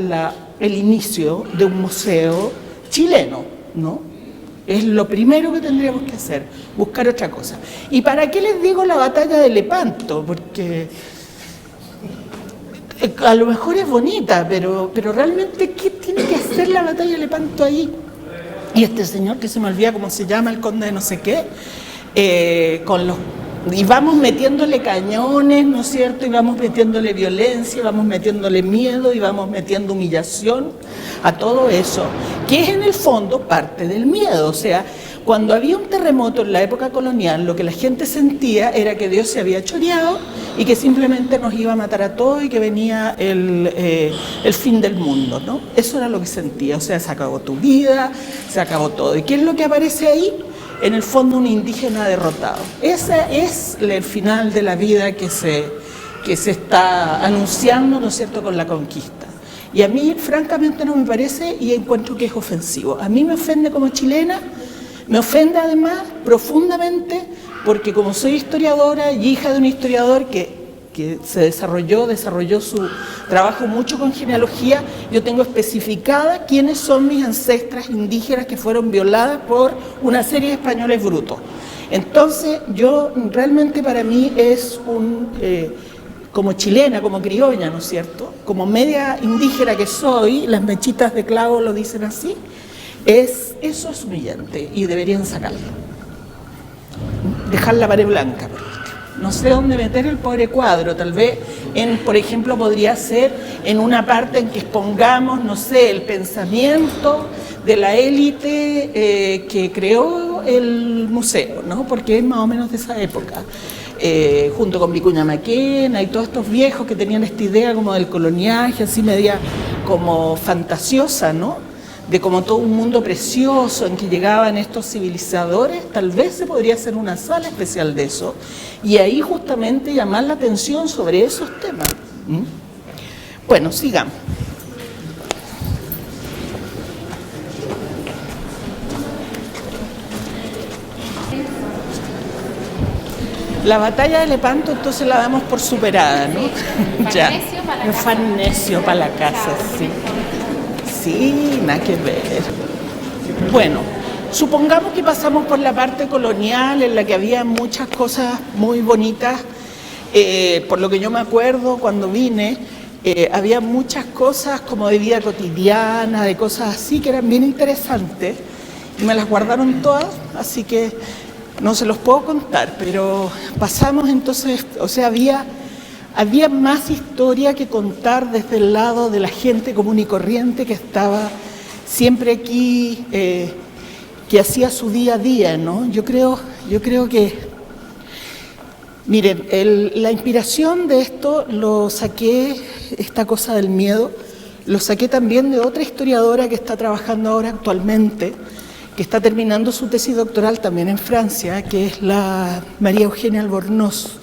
el inicio de un museo chileno, ¿no? Es lo primero que tendríamos que hacer, buscar otra cosa. ¿Y para qué les digo la batalla de Lepanto? Porque a lo mejor es bonita, pero realmente, ¿qué tiene que hacer la batalla de Lepanto ahí? Y este señor, que se me olvida cómo se llama, el conde de no sé qué, y vamos metiéndole cañones, ¿no es cierto? Y vamos metiéndole violencia, vamos metiéndole miedo y vamos metiendo humillación a todo eso, que es en el fondo parte del miedo. O sea, cuando había un terremoto en la época colonial, lo que la gente sentía era que Dios se había choreado y que simplemente nos iba a matar a todos y que venía el fin del mundo, ¿no? Eso era lo que sentía. O sea, se acabó tu vida, se acabó todo. ¿Y qué es lo que aparece ahí? En el fondo, un indígena derrotado. Ese es el final de la vida que se está anunciando, ¿no es cierto?, con la conquista. Y a mí, francamente, no me parece, y encuentro que es ofensivo. A mí me ofende como chilena, me ofende además profundamente, porque como soy historiadora y hija de un historiador que desarrolló su trabajo mucho con genealogía, yo tengo especificada quiénes son mis ancestras indígenas que fueron violadas por una serie de españoles brutos. Entonces, yo realmente para mí es como chilena, como criolla, ¿no es cierto? Como media indígena que soy, las mechitas de clavo lo dicen así, eso es humillante y deberían sacarlo. Dejar la pared blanca. No sé dónde meter el pobre cuadro, tal vez, por ejemplo, podría ser en una parte en que expongamos, no sé, el pensamiento de la élite que creó el museo, ¿no? Porque es más o menos de esa época, junto con Vicuña Maquena y todos estos viejos que tenían esta idea como del coloniaje, así media como fantasiosa, ¿no? De como todo un mundo precioso en que llegaban estos civilizadores. Tal vez se podría hacer una sala especial de eso y ahí justamente llamar la atención sobre esos temas. Bueno, sigamos. La batalla de Lepanto entonces la damos por superada, ¿no? Ya. Farnesio para la casa, sí. Sí, nada que ver. Bueno, supongamos que pasamos por la parte colonial en la que había muchas cosas muy bonitas. Por lo que yo me acuerdo cuando vine, había muchas cosas como de vida cotidiana, de cosas así que eran bien interesantes. Y me las guardaron todas, así que no se los puedo contar. Pero pasamos entonces, o sea, había más historia que contar desde el lado de la gente común y corriente que estaba siempre aquí, que hacía su día a día, ¿no? Yo creo que Miren, la inspiración de esto lo saqué, esta cosa del miedo, lo saqué también de otra historiadora que está trabajando ahora actualmente, que está terminando su tesis doctoral también en Francia, que es la María Eugenia Albornoz.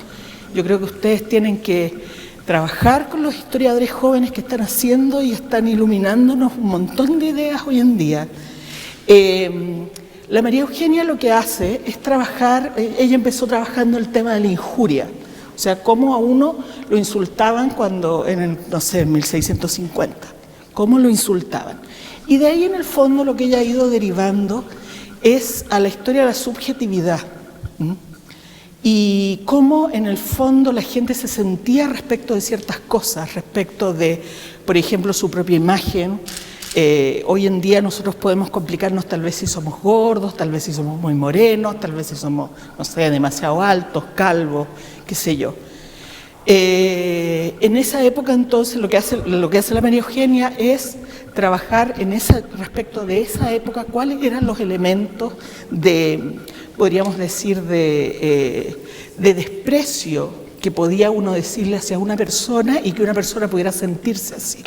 Yo creo que ustedes tienen que trabajar con los historiadores jóvenes que están haciendo y están iluminándonos un montón de ideas hoy en día. La María Eugenia lo que hace es trabajar, ella empezó trabajando el tema de la injuria, o sea, cómo a uno lo insultaban cuando, en 1650, cómo lo insultaban. Y de ahí en el fondo lo que ella ha ido derivando es a la historia de la subjetividad. Y cómo en el fondo la gente se sentía respecto de ciertas cosas, respecto de, por ejemplo, su propia imagen. Hoy en día nosotros podemos complicarnos tal vez si somos gordos, tal vez si somos muy morenos, tal vez si somos, no sé, demasiado altos, calvos, qué sé yo. En esa época entonces lo que hace la María Eugenia es trabajar respecto de esa época, cuáles eran los elementos de, podríamos decir, de desprecio que podía uno decirle hacia una persona y que una persona pudiera sentirse así.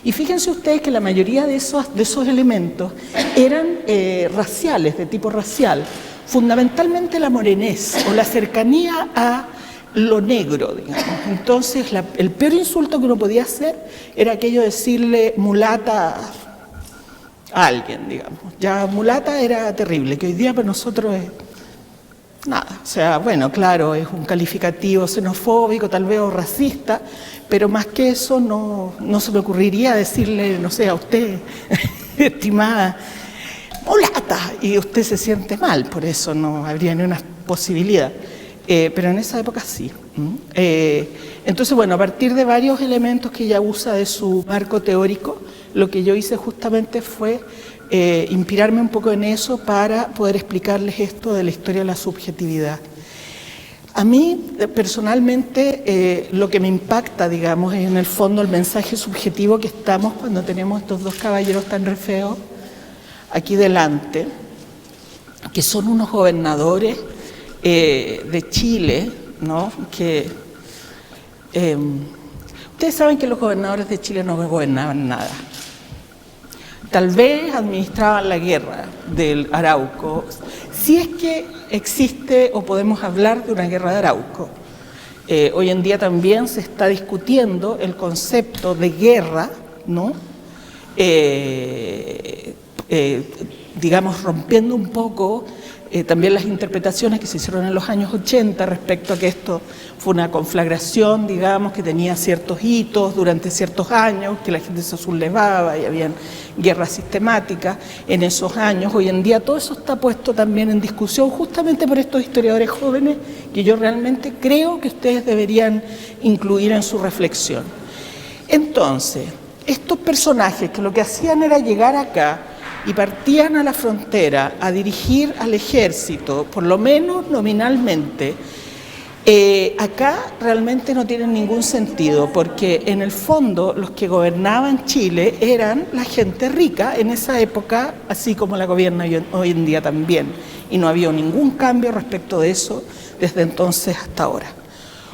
Y fíjense ustedes que la mayoría de esos elementos eran raciales, de tipo racial, fundamentalmente la morenez o la cercanía a lo negro, digamos. Entonces el peor insulto que uno podía hacer era aquello de decirle mulata a alguien, digamos. Ya mulata era terrible, que hoy día para nosotros es nada. O sea, bueno, claro, es un calificativo xenofóbico, tal vez o racista, pero más que eso no se me ocurriría decirle, no sé, a usted, estimada mulata, y usted se siente mal, por eso no habría ni una posibilidad. Pero en esa época sí. Entonces, bueno, a partir de varios elementos que ella usa de su marco teórico, lo que yo hice justamente fue inspirarme un poco en eso para poder explicarles esto de la historia de la subjetividad. A mí, personalmente, lo que me impacta, digamos, es en el fondo el mensaje subjetivo que estamos cuando tenemos estos dos caballeros tan re feos aquí delante, que son unos gobernadores de Chile, ¿no? Que ustedes saben que los gobernadores de Chile no gobernaban nada. Tal vez administraban la guerra del Arauco, si es que existe o podemos hablar de una guerra de Arauco. Hoy en día también se está discutiendo el concepto de guerra, ¿no? Digamos, rompiendo un poco también las interpretaciones que se hicieron en los años 80 respecto a que esto fue una conflagración, digamos, que tenía ciertos hitos durante ciertos años, que la gente se sublevaba y habían guerras sistemáticas en esos años. Hoy en día todo eso está puesto también en discusión justamente por estos historiadores jóvenes que yo realmente creo que ustedes deberían incluir en su reflexión. Entonces, estos personajes que lo que hacían era llegar acá y partían a la frontera a dirigir al ejército, por lo menos nominalmente, acá realmente no tienen ningún sentido, porque en el fondo los que gobernaban Chile eran la gente rica en esa época, así como la gobierna hoy en día también, y no había ningún cambio respecto de eso desde entonces hasta ahora.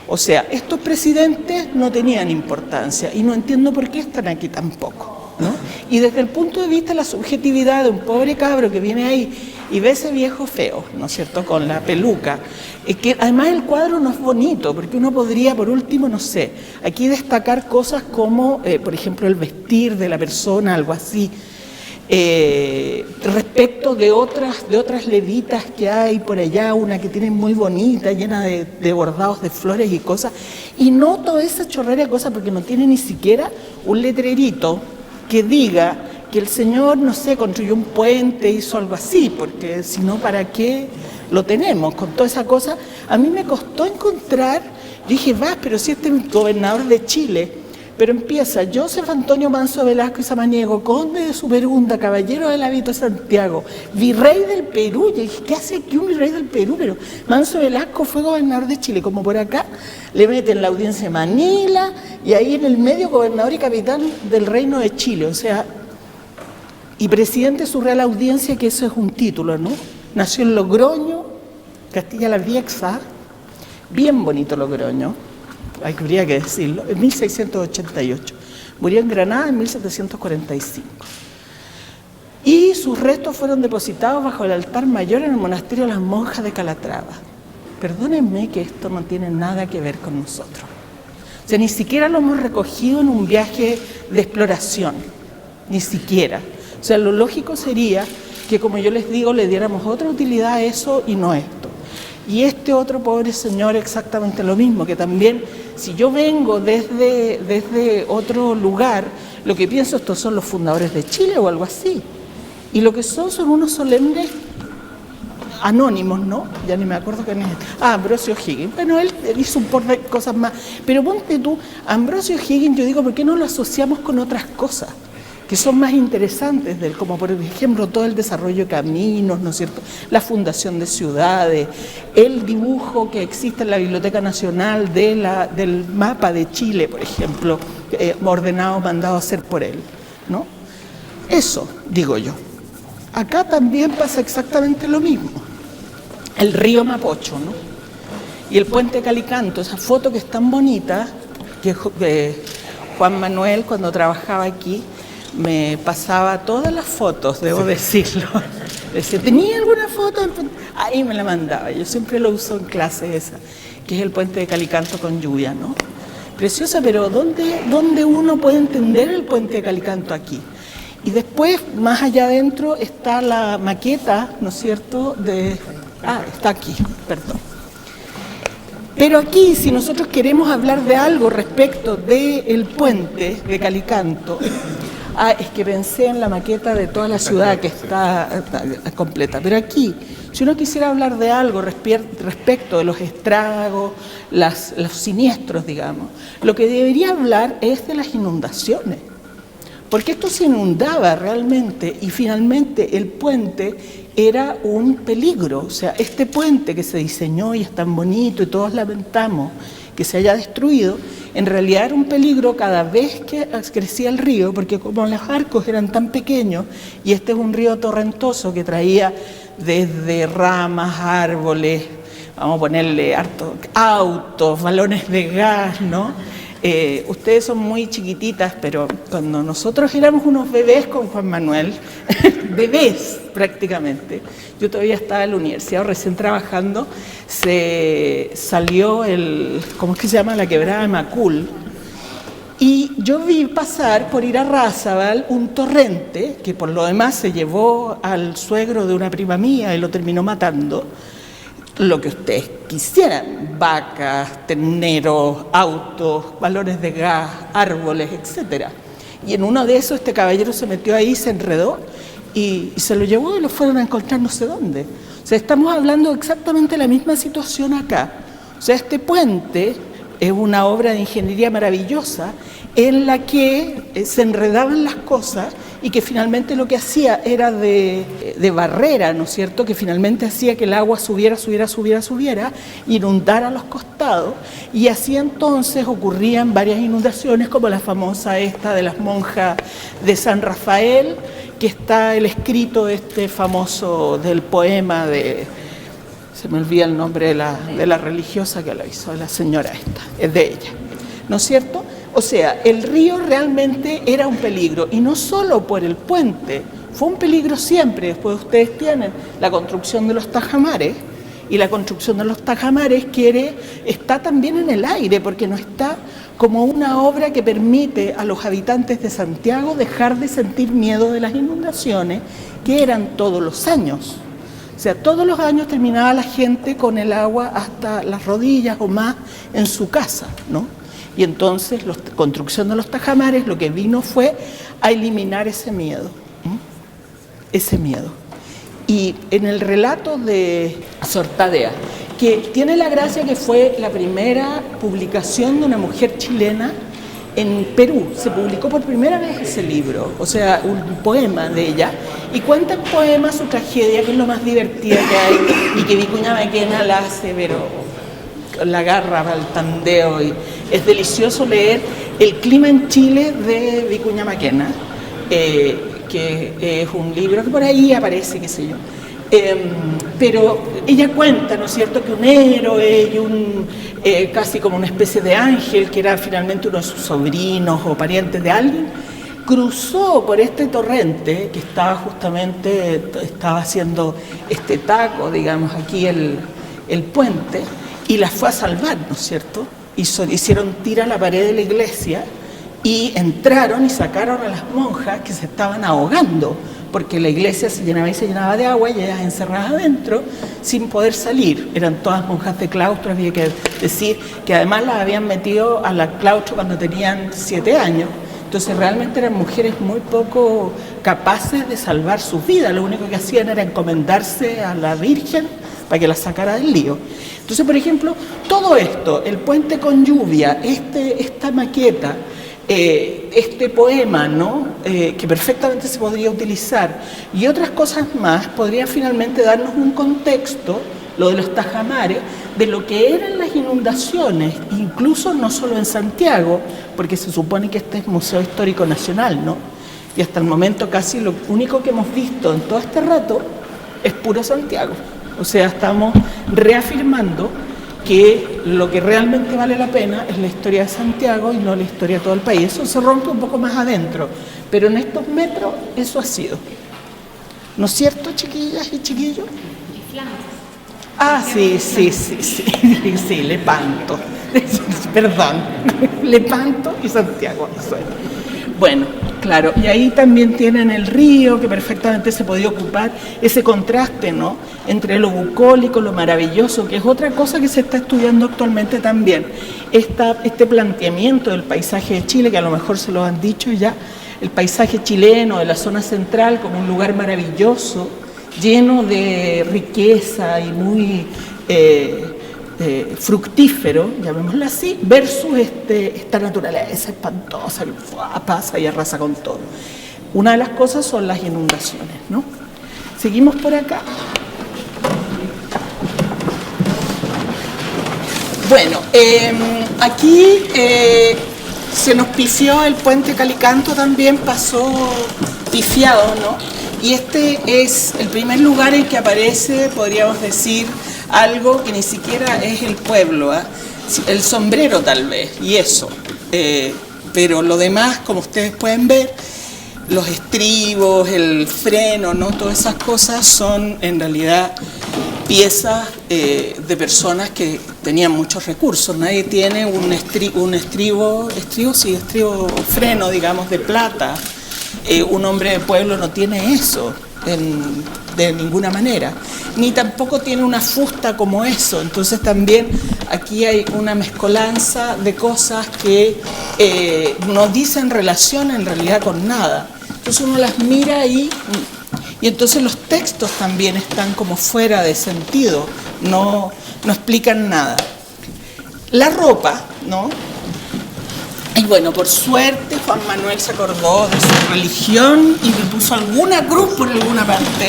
O sea, estos presidentes no tenían importancia y no entiendo por qué están aquí tampoco, ¿no? Y desde el punto de vista de la subjetividad de un pobre cabro que viene ahí y ve ese viejo feo, ¿no es cierto?, con la peluca, que además el cuadro no es bonito, porque uno podría, por último, no sé, aquí destacar cosas como, por ejemplo, el vestir de la persona, algo así, respecto de otras levitas que hay por allá, una que tiene muy bonita, llena de bordados de flores y cosas, y no toda esa chorrera de cosas, porque no tiene ni siquiera un letrerito que diga que el señor, no sé, construyó un puente, hizo algo así, porque si no, ¿para qué lo tenemos? Con toda esa cosa, a mí me costó encontrar, dije, pero si este es un gobernador de Chile, pero empieza Joseph Antonio Manso Velasco y Samaniego, conde de Superunda, caballero del hábito de Santiago, virrey del Perú. Yo dije, ¿qué hace aquí un virrey del Perú? Pero Manso Velasco fue gobernador de Chile, como por acá le meten la audiencia de Manila, y ahí en el medio gobernador y capitán del Reino de Chile, o sea, y presidente de su Real Audiencia, que eso es un título, ¿no? Nació en Logroño, Castilla la Vieja, bien bonito Logroño, habría que decirlo, en 1688. Murió en Granada en 1745. Y sus restos fueron depositados bajo el altar mayor en el monasterio de las monjas de Calatrava. Perdónenme que esto no tiene nada que ver con nosotros. O sea, ni siquiera lo hemos recogido en un viaje de exploración, ni siquiera. O sea, lo lógico sería que, como yo les digo, le diéramos otra utilidad a eso y no esto. Y este otro pobre señor exactamente lo mismo, que también, si yo vengo desde otro lugar, lo que pienso, estos son los fundadores de Chile o algo así. Y lo que son unos solemnes anónimos, ¿no? Ya ni me acuerdo quién es. Ambrosio Higgins. Bueno, él hizo un par de cosas más. Pero ponte tú, Ambrosio Higgins, yo digo, ¿por qué no lo asociamos con otras cosas que son más interesantes de él? Como por ejemplo todo el desarrollo de caminos, ¿no es cierto? La fundación de ciudades, el dibujo que existe en la Biblioteca Nacional del mapa de Chile, por ejemplo, ordenado, mandado a hacer por él, ¿no? Eso, digo yo. Acá también pasa exactamente lo mismo. El río Mapocho, ¿no? Y el puente Calicanto, esa foto que es tan bonita, que Juan Manuel, cuando trabajaba aquí, me pasaba todas las fotos, debo decirlo. Decía, ¿tenía alguna foto? Ahí me la mandaba. Yo siempre lo uso en clase esa, que es el puente de Calicanto con lluvia, ¿no? Preciosa, pero ¿dónde uno puede entender el puente de Calicanto aquí? Y después, más allá adentro, está la maqueta, ¿no es cierto?, está aquí, perdón. Pero aquí, si nosotros queremos hablar de algo respecto del puente de Calicanto, es que pensé en la maqueta de toda la ciudad que está completa. Pero aquí, si uno quisiera hablar de algo respecto de los estragos, los siniestros, digamos, lo que debería hablar es de las inundaciones. Porque esto se inundaba realmente y finalmente el puente era un peligro. O sea, este puente que se diseñó y es tan bonito y todos lamentamos que se haya destruido, en realidad era un peligro cada vez que crecía el río, porque como los arcos eran tan pequeños y este es un río torrentoso que traía desde ramas, árboles, vamos a ponerle autos, balones de gas, ¿no? Ustedes son muy chiquititas, pero cuando nosotros éramos unos bebés con Juan Manuel, bebés prácticamente, yo todavía estaba en la universidad recién trabajando, se salió ¿cómo es que se llama? La quebrada de Macul, y yo vi pasar por Irarrázaval un torrente, que por lo demás se llevó al suegro de una prima mía y lo terminó matando, lo que ustedes quisieran, vacas, terneros, autos, balones de gas, árboles, etc. Y en uno de esos este caballero se metió ahí, se enredó y se lo llevó y lo fueron a encontrar no sé dónde. O sea, estamos hablando exactamente de la misma situación acá. O sea, este puente es una obra de ingeniería maravillosa en la que se enredaban las cosas y que finalmente lo que hacía era de barrera, ¿no es cierto?, que finalmente hacía que el agua subiera, inundara los costados, y así entonces ocurrían varias inundaciones, como la famosa esta de las monjas de San Rafael, que está el escrito famoso del poema se me olvida el nombre de la religiosa que lo hizo, de la señora esta, es de ella, ¿no es cierto? O sea, el río realmente era un peligro, y no solo por el puente, fue un peligro siempre. Después ustedes tienen la construcción de los tajamares, y la construcción de los tajamares está también en el aire, porque no está como una obra que permite a los habitantes de Santiago dejar de sentir miedo de las inundaciones, que eran todos los años. O sea, todos los años terminaba la gente con el agua hasta las rodillas o más en su casa, ¿no? Y entonces la construcción de los tajamares lo que vino fue a eliminar ese miedo, ese miedo. Y en el relato de Sortadea, que tiene la gracia que fue la primera publicación de una mujer chilena en Perú, se publicó por primera vez ese libro, o sea, un poema de ella, y cuenta en poema su tragedia, que es lo más divertida que hay, y que Vicuña Maquena la hace, pero la garra al tandeo, y es delicioso leer El clima en Chile de Vicuña Maquena, que es un libro que por ahí aparece, qué sé yo. Pero ella cuenta, ¿no es cierto?, que un héroe y casi como una especie de ángel, que era finalmente uno de sus sobrinos o parientes de alguien, cruzó por este torrente que estaba haciendo este taco, digamos, aquí el puente, y las fue a salvar, ¿no es cierto? Hicieron tira a la pared de la iglesia y entraron y sacaron a las monjas que se estaban ahogando, porque la iglesia se llenaba de agua y ellas encerradas adentro sin poder salir. Eran todas monjas de claustro, había que decir que además las habían metido a la claustro cuando tenían 7 años. Entonces realmente eran mujeres muy poco capaces de salvar sus vidas. Lo único que hacían era encomendarse a la Virgen para que la sacara del lío. Entonces, por ejemplo, todo esto, el puente con lluvia, esta maqueta, este poema, ¿no? Que perfectamente se podría utilizar, y otras cosas más, podrían finalmente darnos un contexto, lo de los tajamares, de lo que eran las inundaciones, incluso no solo en Santiago, porque se supone que este es Museo Histórico Nacional, ¿no? Y hasta el momento casi lo único que hemos visto en todo este rato es puro Santiago. O sea, estamos reafirmando que lo que realmente vale la pena es la historia de Santiago y no la historia de todo el país. Eso se rompe un poco más adentro, pero en estos metros eso ha sido. ¿No es cierto, chiquillas y chiquillos? Ah, sí, Lepanto. Perdón, Lepanto y Santiago. Bueno, claro, y ahí también tienen el río, que perfectamente se podía ocupar, ese contraste, ¿no?, entre lo bucólico, lo maravilloso, que es otra cosa que se está estudiando actualmente también. Este planteamiento del paisaje de Chile, que a lo mejor se lo han dicho ya, el paisaje chileno de la zona central como un lugar maravilloso, lleno de riqueza y muy fructífero, llamémoslo así, versus esta naturaleza espantosa que pasa y arrasa con todo. Una de las cosas son las inundaciones, ¿no? Seguimos por acá. Bueno, aquí se nos pifió el puente Calicanto, también pasó pifiado, ¿no? Y este es el primer lugar en que aparece, podríamos decir, algo que ni siquiera es el pueblo, ¿eh? El sombrero tal vez, y eso. Pero lo demás, como ustedes pueden ver, los estribos, el freno, ¿no?, todas esas cosas son en realidad piezas de personas que tenían muchos recursos. Nadie tiene un freno, digamos, de plata. Un hombre de pueblo no tiene eso de ninguna manera, ni tampoco tiene una fusta como eso. Entonces también aquí hay una mezcolanza de cosas que no dicen relación en realidad con nada. Entonces uno las mira ahí y entonces los textos también están como fuera de sentido, no explican nada. La ropa, ¿no? Y bueno, por suerte Juan Manuel se acordó de su religión y le puso alguna cruz por alguna parte.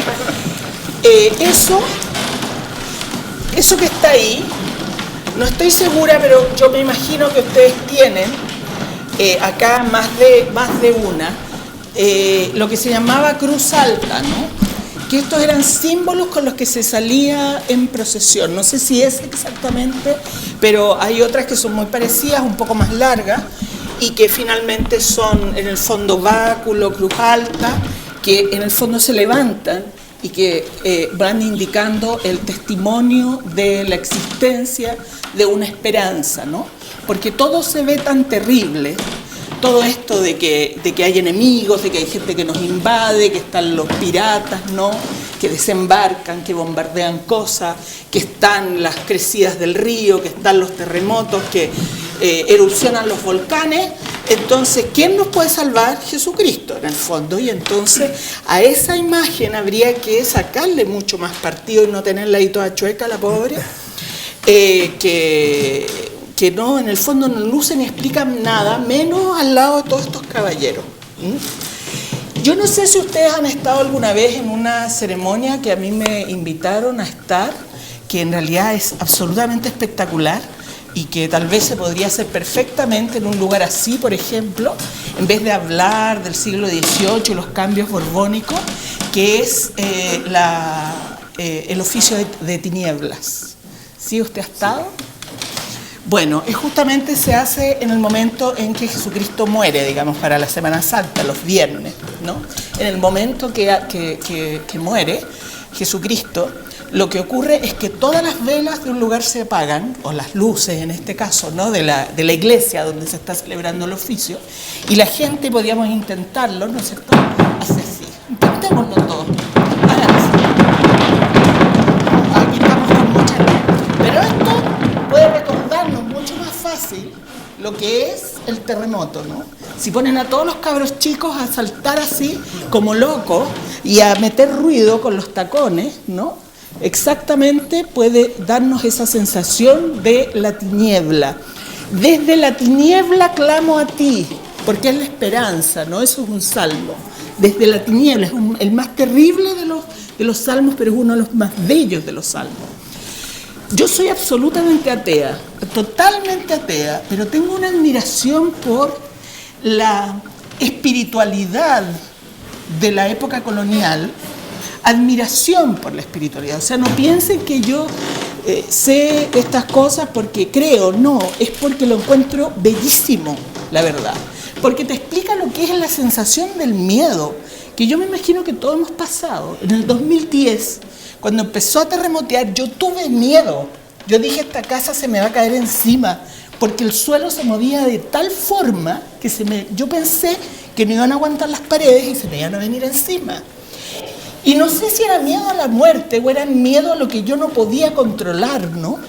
Eso que está ahí, no estoy segura, pero yo me imagino que ustedes tienen acá más de una, lo que se llamaba cruz alta, ¿no? Que estos eran símbolos con los que se salía en procesión. No sé si es exactamente, pero hay otras que son muy parecidas, un poco más largas, y que finalmente son en el fondo báculo, cruz alta, que en el fondo se levantan y que van indicando el testimonio de la existencia de una esperanza, ¿no? Porque todo se ve tan terrible, todo esto de que hay enemigos, de que hay gente que nos invade, que están los piratas, ¿no?, que desembarcan, que bombardean cosas, que están las crecidas del río, que están los terremotos, que erupcionan los volcanes. Entonces, ¿quién nos puede salvar? Jesucristo, en el fondo. Y entonces a esa imagen habría que sacarle mucho más partido y no tenerla ahí toda chueca, la pobre, que no, en el fondo no lucen ni explican nada, menos al lado de todos estos caballeros. Yo no sé si ustedes han estado alguna vez en una ceremonia que a mí me invitaron a estar, que en realidad es absolutamente espectacular y que tal vez se podría hacer perfectamente en un lugar así, por ejemplo, en vez de hablar del siglo XVIII y los cambios borbónicos, que es el oficio de tinieblas. ¿Sí usted ha estado? Bueno, justamente se hace en el momento en que Jesucristo muere, digamos, para la Semana Santa, los viernes, ¿no? En el momento que muere Jesucristo, lo que ocurre es que todas las velas de un lugar se apagan, o las luces en este caso, ¿no? de la iglesia donde se está celebrando el oficio, y la gente, podríamos intentarlo, ¿no es cierto? Hace así. Intentémoslo todos. Aquí estamos con mucha luz. Pero esto puede recordarnos mucho más fácil lo que es el terremoto, ¿no? Si ponen a todos los cabros chicos a saltar así, como locos, y a meter ruido con los tacones, ¿no? Exactamente puede darnos esa sensación de la tiniebla. Desde la tiniebla clamo a ti, porque es la esperanza, ¿no? Eso es un salmo. Desde la tiniebla, es el más terrible de los salmos, pero es uno de los más bellos de los salmos. Yo soy absolutamente atea, totalmente atea, pero tengo una admiración por la espiritualidad de la época colonial, admiración por la espiritualidad. O sea, no piensen que yo sé estas cosas porque creo, no, es porque lo encuentro bellísimo, la verdad. Porque te explica lo que es la sensación del miedo, que yo me imagino que todos hemos pasado. En el 2010, cuando empezó a terremotear, yo tuve miedo. Yo dije, esta casa se me va a caer encima, porque el suelo se movía de tal forma que yo pensé que no iban a aguantar las paredes y se me iban a venir encima. Y no sé si era miedo a la muerte o era miedo a lo que yo no podía controlar, ¿no?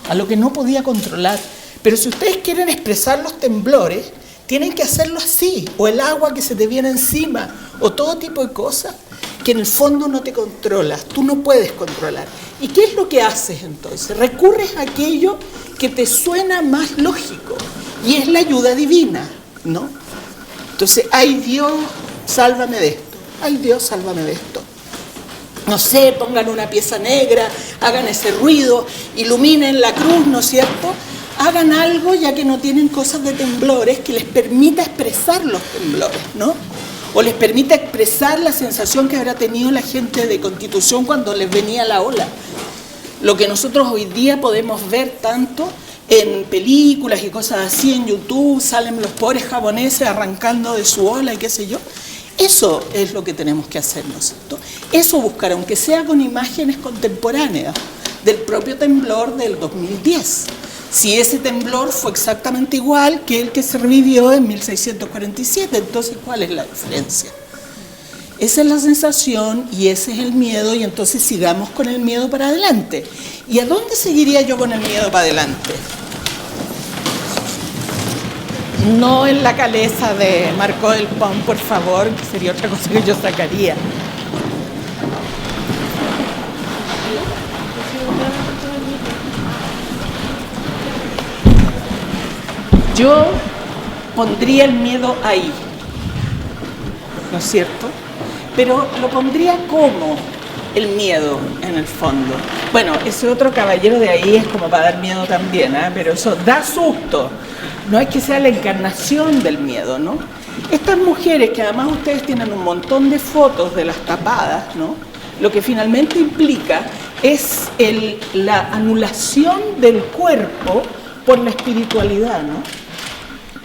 A lo que no podía controlar. Pero si ustedes quieren expresar los temblores, tienen que hacerlo así, o el agua que se te viene encima, o todo tipo de cosas que en el fondo no te controlas, tú no puedes controlar. ¿Y qué es lo que haces entonces? Recurres a aquello que te suena más lógico, y es la ayuda divina, ¿no? Entonces, ay Dios, sálvame de esto, ay Dios, sálvame de esto. No sé, pongan una pieza negra, hagan ese ruido, iluminen la cruz, ¿no es cierto? Hagan algo, ya que no tienen cosas de temblores, que les permita expresar los temblores, ¿no? O les permita expresar la sensación que habrá tenido la gente de Constitución cuando les venía la ola. Lo que nosotros hoy día podemos ver tanto en películas y cosas así, en YouTube, salen los pobres japoneses arrancando de su ola y qué sé yo. Eso es lo que tenemos que hacer, ¿no es cierto? Eso buscar, aunque sea con imágenes contemporáneas del propio temblor del 2010. Si ese temblor fue exactamente igual que el que se revivió en 1647, entonces, ¿cuál es la diferencia? Esa es la sensación y ese es el miedo, y entonces sigamos con el miedo para adelante. ¿Y a dónde seguiría yo con el miedo para adelante? No en la caleza de Marco del Pont, por favor, que sería otra cosa que yo sacaría. Yo pondría el miedo ahí, ¿no es cierto? Pero lo pondría como el miedo, en el fondo. Bueno, ese otro caballero de ahí es como para dar miedo también, ¿eh? Pero eso da susto. No es que sea la encarnación del miedo, ¿no? Estas mujeres, que además ustedes tienen un montón de fotos de las tapadas, ¿no? Lo que finalmente implica es la anulación del cuerpo por la espiritualidad, ¿no?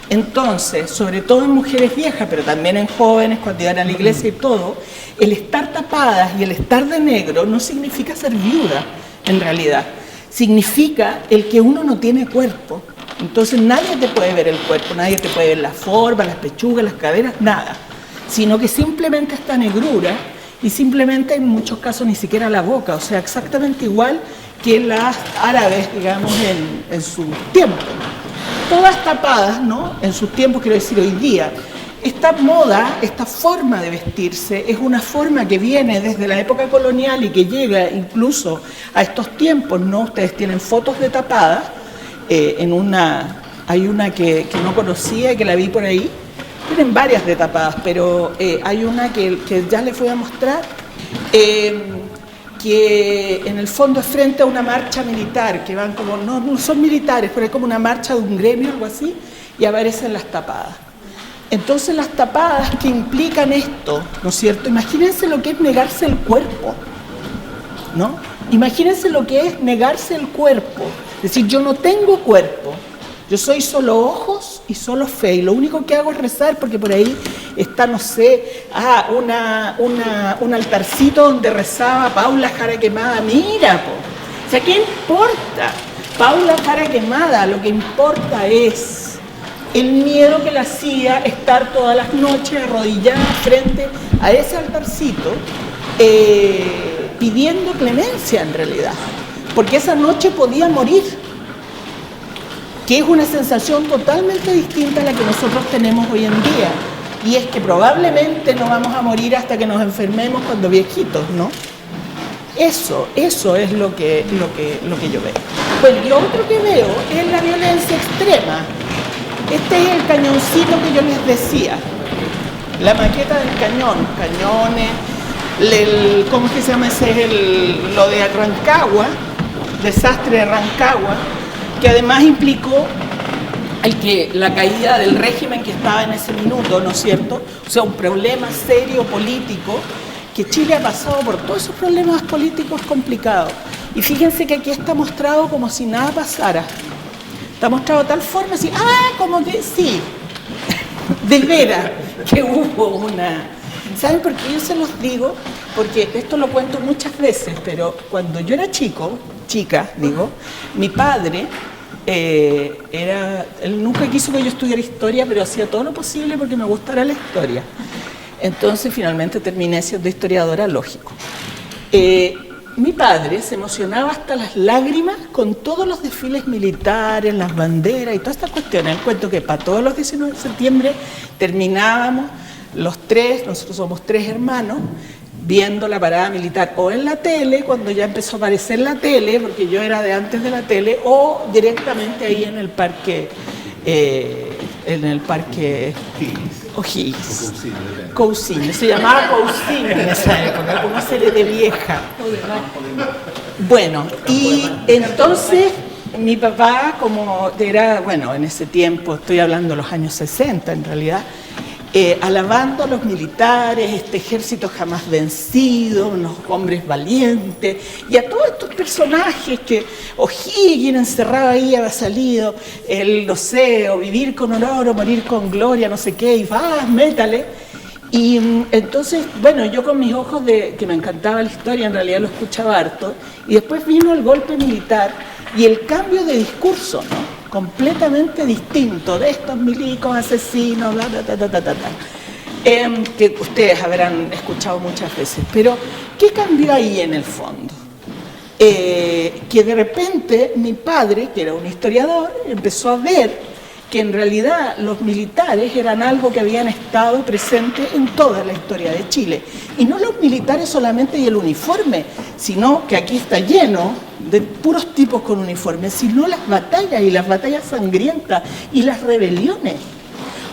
Entonces, sobre todo en mujeres viejas, pero también en jóvenes cuando iban a la iglesia y todo, el estar tapadas y el estar de negro no significa ser viuda, en realidad. Significa el que uno no tiene cuerpo. Entonces nadie te puede ver el cuerpo, nadie te puede ver la forma, las pechugas, las caderas, nada. Sino que simplemente esta negrura, y simplemente en muchos casos ni siquiera la boca, o sea, exactamente igual que las árabes, digamos, en su tiempo. Todas tapadas, ¿no? En sus tiempos, quiero decir hoy día. Esta moda, esta forma de vestirse, es una forma que viene desde la época colonial y que llega incluso a estos tiempos, ¿no? Ustedes tienen fotos de tapadas, hay una que no conocía y que la vi por ahí, tienen varias de tapadas, pero hay una que ya les voy a mostrar, que en el fondo es frente a una marcha militar, que van como, no son militares, pero es como una marcha de un gremio o algo así, y aparecen las tapadas. Entonces las tapadas que implican esto, ¿no es cierto? Imagínense lo que es negarse el cuerpo. ¿no? Imagínense lo que es negarse el cuerpo, decir yo no tengo cuerpo, yo soy solo ojos y solo fe, y lo único que hago es rezar, porque por ahí está, no sé, un altarcito donde rezaba Paula Jara Quemada, mira, po. O sea, ¿qué importa? Paula Jara Quemada, lo que importa es el miedo que le hacía estar todas las noches arrodillada frente a ese altarcito, pidiendo clemencia en realidad, porque esa noche podía morir, que es una sensación totalmente distinta a la que nosotros tenemos hoy en día, y es que probablemente no vamos a morir hasta que nos enfermemos cuando viejitos, ¿no? Eso es lo que yo veo. Bueno, lo otro que veo es la violencia extrema. Este es el cañoncito que yo les decía, la maqueta del cañón, cañones, ¿cómo es que se llama ese? Lo de Rancagua, desastre de Rancagua, que además implicó la caída del régimen que estaba en ese minuto, ¿no es cierto? O sea, un problema serio político, que Chile ha pasado por todos esos problemas políticos complicados. Y fíjense que aquí está mostrado como si nada pasara. Está mostrado de tal forma, así, como que sí, de veras, que hubo una... ¿Saben por qué yo se los digo? Porque esto lo cuento muchas veces, pero cuando yo era chica, mi padre él nunca quiso que yo estudiara historia, pero hacía todo lo posible porque me gustara la historia. Entonces finalmente terminé siendo historiadora, lógico. Mi padre se emocionaba hasta las lágrimas con todos los desfiles militares, las banderas y todas estas cuestiones. Cuento que para todos los 19 de septiembre terminábamos los tres, nosotros somos 3 hermanos, viendo la parada militar o en la tele, cuando ya empezó a aparecer la tele, porque yo era de antes de la tele, o directamente ahí en el parque O'Higgins. Cousiño, se llamaba Cousiño en esa época, como una serie de vieja. Bueno, y entonces mi papá, como era, bueno, en ese tiempo, estoy hablando de los años 60 en realidad, alabando a los militares, este ejército jamás vencido, unos hombres valientes, y a todos estos personajes que O'Higgins encerrado ahí había salido, no sé, o vivir con honor o morir con gloria, no sé qué, y métale. Y entonces, bueno, yo con mis ojos que me encantaba la historia, en realidad lo escuchaba harto, y después vino el golpe militar y el cambio de discurso, ¿no? Completamente distinto de estos milicos asesinos, que ustedes habrán escuchado muchas veces. Pero, ¿qué cambió ahí en el fondo? Que de repente mi padre, que era un historiador, empezó a ver que en realidad los militares eran algo que habían estado presentes en toda la historia de Chile. Y no los militares solamente y el uniforme, sino que aquí está lleno de puros tipos con uniforme, sino las batallas y las batallas sangrientas y las rebeliones.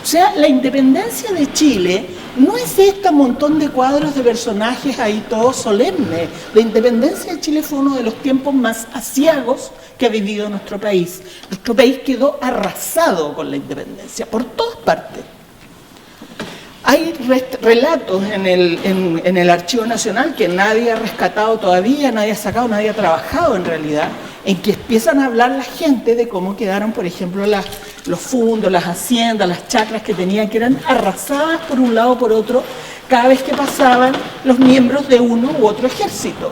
O sea, la independencia de Chile no es este montón de cuadros de personajes ahí todos solemnes. La independencia de Chile fue uno de los tiempos más aciagos que ha vivido nuestro país. Nuestro país quedó arrasado con la independencia, por todas partes. Hay relatos en el Archivo Nacional que nadie ha rescatado todavía, nadie ha sacado, nadie ha trabajado en realidad, en que empiezan a hablar la gente de cómo quedaron, por ejemplo, los fundos, las haciendas, las chacras que tenían, que eran arrasadas por un lado o por otro cada vez que pasaban los miembros de uno u otro ejército,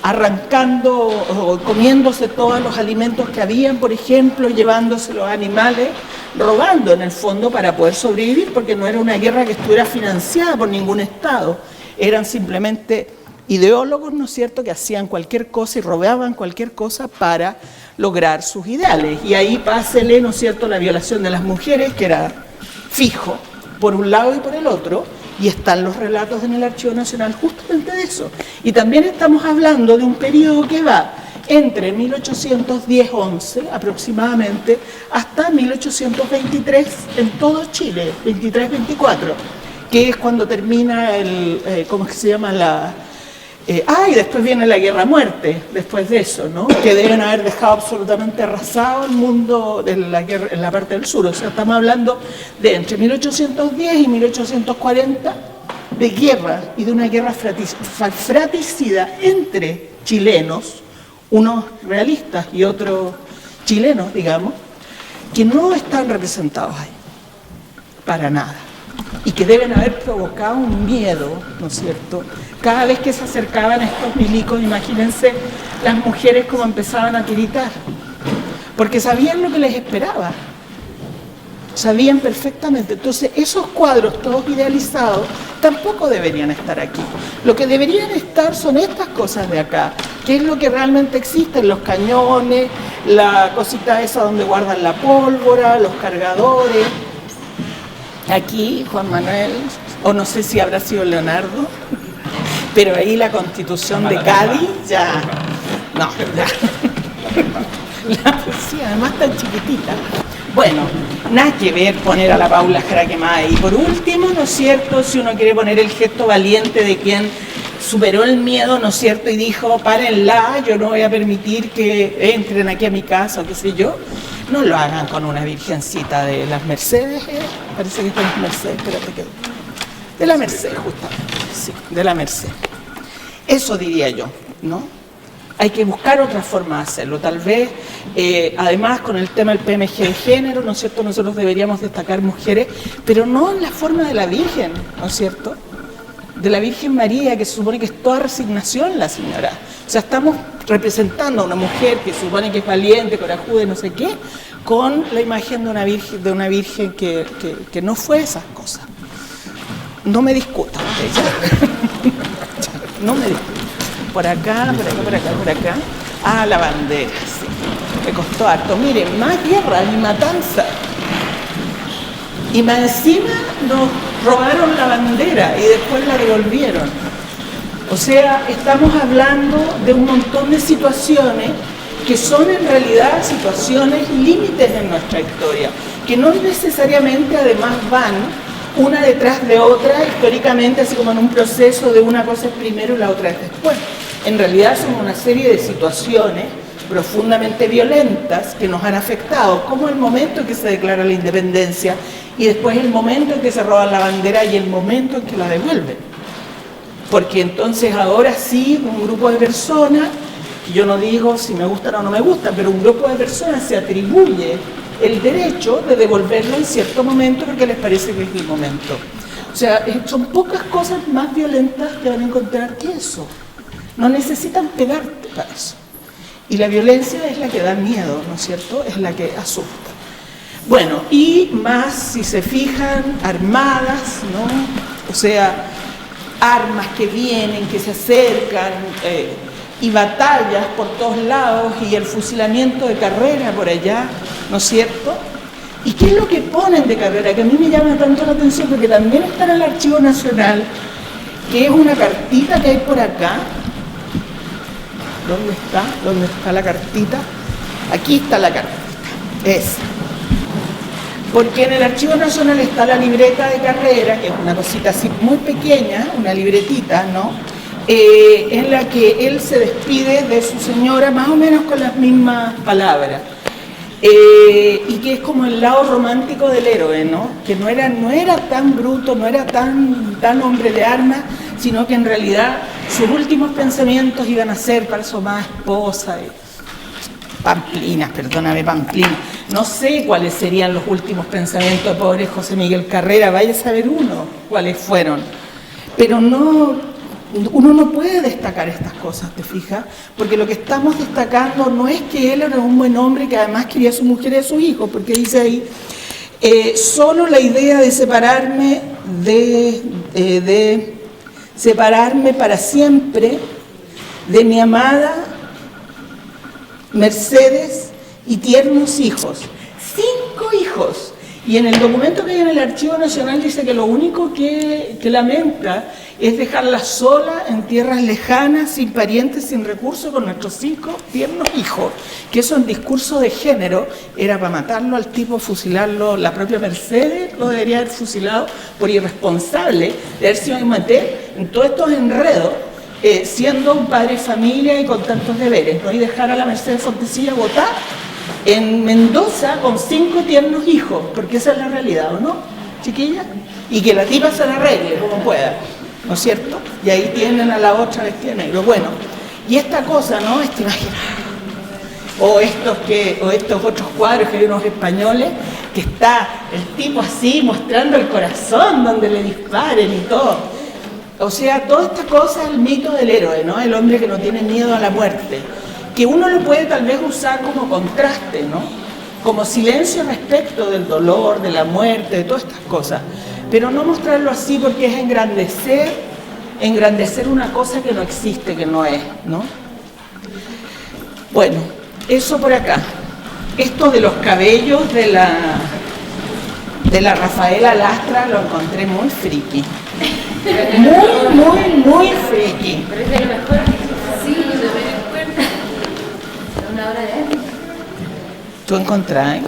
arrancando o comiéndose todos los alimentos que habían, por ejemplo, llevándose los animales, robando en el fondo para poder sobrevivir, porque no era una guerra que estuviera financiada por ningún Estado, eran simplemente ideólogos, ¿no es cierto?, que hacían cualquier cosa y robaban cualquier cosa para lograr sus ideales. Y ahí pásele, ¿no es cierto?, la violación de las mujeres, que era fijo por un lado y por el otro, y están los relatos en el Archivo Nacional justamente de eso. Y también estamos hablando de un periodo que va entre 1810-11 aproximadamente hasta 1823 en todo Chile, 23-24, que es cuando termina ¿cómo es que se llama? Y después viene la guerra-muerte, después de eso, ¿no? Que deben haber dejado absolutamente arrasado el mundo de la guerra, en la parte del sur. O sea, estamos hablando de entre 1810 y 1840 de guerra, y de una guerra fratricida entre chilenos, unos realistas y otros chilenos, digamos, que no están representados ahí, para nada, y que deben haber provocado un miedo, ¿no es cierto? Cada vez que se acercaban estos milicos, imagínense las mujeres como empezaban a tiritar, porque sabían lo que les esperaba, sabían perfectamente. Entonces esos cuadros todos idealizados tampoco deberían estar aquí. Lo que deberían estar son estas cosas de acá, que es lo que realmente existe, los cañones, la cosita esa donde guardan la pólvora, los cargadores. Aquí Juan Manuel, o no sé si habrá sido Leonardo, pero ahí la Constitución de Cádiz ya, no, ya. Sí, además tan chiquitita. Bueno, nada que ver poner a la Paula Jara quemada ahí. Por último, ¿no es cierto?, si uno quiere poner el gesto valiente de quien superó el miedo, ¿no es cierto?, y dijo, párenla, yo no voy a permitir que entren aquí a mi casa, o qué sé yo, no lo hagan con una virgencita de las Mercedes, parece que está en las Mercedes, espérate que... De la Mercedes, justamente, sí, de la Mercedes. Eso diría yo, ¿no? Hay que buscar otra forma de hacerlo, tal vez, además con el tema del PMG de género, ¿no es cierto?, nosotros deberíamos destacar mujeres, pero no en la forma de la Virgen, ¿no es cierto?, de la Virgen María, que se supone que es toda resignación la señora. O sea, estamos representando a una mujer que se supone que es valiente, corajuda y no sé qué, con la imagen de una virgen que no fue esas cosas. No me discutan, no me discutan. Por acá, por acá, por acá, por acá. Ah, la bandera, sí. Me costó harto. Miren, más guerra y matanza. Y más encima nos robaron la bandera y después la devolvieron. O sea, estamos hablando de un montón de situaciones que son en realidad situaciones límites en nuestra historia, que no necesariamente además van una detrás de otra históricamente, así como en un proceso de una cosa es primero y la otra es después. En realidad son una serie de situaciones profundamente violentas que nos han afectado, como el momento en que se declara la independencia y después el momento en que se roban la bandera y el momento en que la devuelven. Porque entonces ahora sí un grupo de personas, yo no digo si me gustan o no me gustan, pero un grupo de personas se atribuye el derecho de devolverlo en cierto momento porque les parece que es el momento. O sea, son pocas cosas más violentas que van a encontrar que eso. No necesitan pegarte para eso. Y la violencia es la que da miedo, ¿no es cierto? Es la que asusta. Bueno, y más, si se fijan, armadas, ¿no? O sea, armas que vienen, que se acercan, y batallas por todos lados, y el fusilamiento de carrera por allá, ¿no es cierto? ¿Y qué es lo que ponen de carrera? Que a mí me llama tanto la atención, porque también está en el Archivo Nacional, que es una cartita que hay por acá. ¿Dónde está? ¿Dónde está la cartita? Aquí está la cartita. Esa. Porque en el Archivo Nacional está la libreta de carrera, que es una cosita así muy pequeña, una libretita, ¿no? En la que él se despide de su señora más o menos con las mismas palabras. Y que es como el lado romántico del héroe, ¿no? Que no era tan bruto, no era tan hombre de armas, sino que en realidad sus últimos pensamientos iban a ser para su amada esposa. Pamplinas, perdóname, Pamplinas. No sé cuáles serían los últimos pensamientos de pobre José Miguel Carrera, vaya a saber uno cuáles fueron. Pero uno no puede destacar estas cosas, ¿te fijas? Porque lo que estamos destacando no es que él era un buen hombre que además quería a su mujer y a sus hijos, porque dice ahí, solo la idea de separarme separarme para siempre de mi amada Mercedes y tiernos hijos. 5 hijos. Y en el documento que hay en el Archivo Nacional dice que lo único que lamenta es dejarla sola en tierras lejanas, sin parientes, sin recursos, con nuestros 5 tiernos hijos. Que eso en discurso de género era para matarlo al tipo, fusilarlo. La propia Mercedes lo debería haber fusilado por irresponsable de haber sido meter en todos estos enredos, siendo un padre de familia y con tantos deberes, ¿no? Y dejar a la Mercedes Fontecilla votar en Mendoza con 5 tiernos hijos, porque esa es la realidad, ¿o no, chiquilla? Y que la tipa se la arregle como pueda, ¿no es cierto? Y ahí tienen a la otra vestida de negro. Bueno, Y esta cosa, ¿no? Este imaginario. O estos otros cuadros que hay unos españoles, que está el tipo así mostrando el corazón donde le disparen y todo. O sea, toda esta cosa es el mito del héroe, ¿no? El hombre que no tiene miedo a la muerte. Que uno lo puede tal vez usar como contraste, ¿no? Como silencio respecto del dolor, de la muerte, de todas estas cosas. Pero no mostrarlo así porque es engrandecer una cosa que no existe, que no es, ¿no? Bueno, eso por acá. Esto de los cabellos de la Rafaela Lastra lo encontré muy friki. Muy friki. Pero es de lo mejor. Sí, lo me di cuenta. Una obra de arte. ¿Tú encontrás?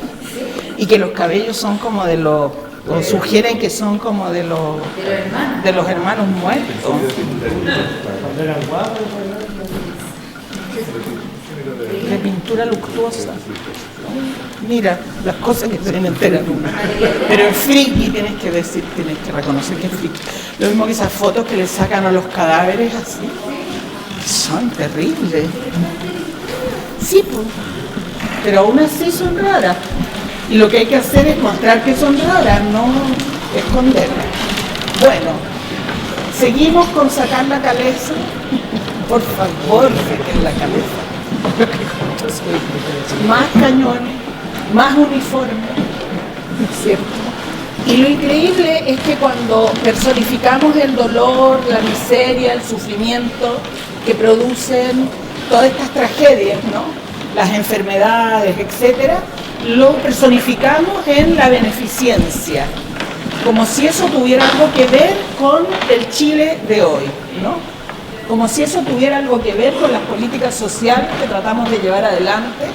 Y que los cabellos son como de los... O sugieren que son como de los hermanos muertos. De pintura luctuosa. Mira, las cosas que se ven enteras. Pero el friki tienes que reconocer que es friki. Lo mismo que esas fotos que le sacan a los cadáveres así. Son terribles. Sí, pues. Pero aún así son raras. Y lo que hay que hacer es mostrar que son raras, no esconderlas. Bueno, seguimos con sacar la cabeza. Por favor, saquen la cabeza. Más cañones, más uniformes, ¿no es cierto? Y lo increíble es que cuando personificamos el dolor, la miseria, el sufrimiento que producen todas estas tragedias, ¿no? Las enfermedades, etcétera, lo personificamos en la beneficencia, como si eso tuviera algo que ver con el Chile de hoy, ¿no? Como si eso tuviera algo que ver con las políticas sociales que tratamos de llevar adelante,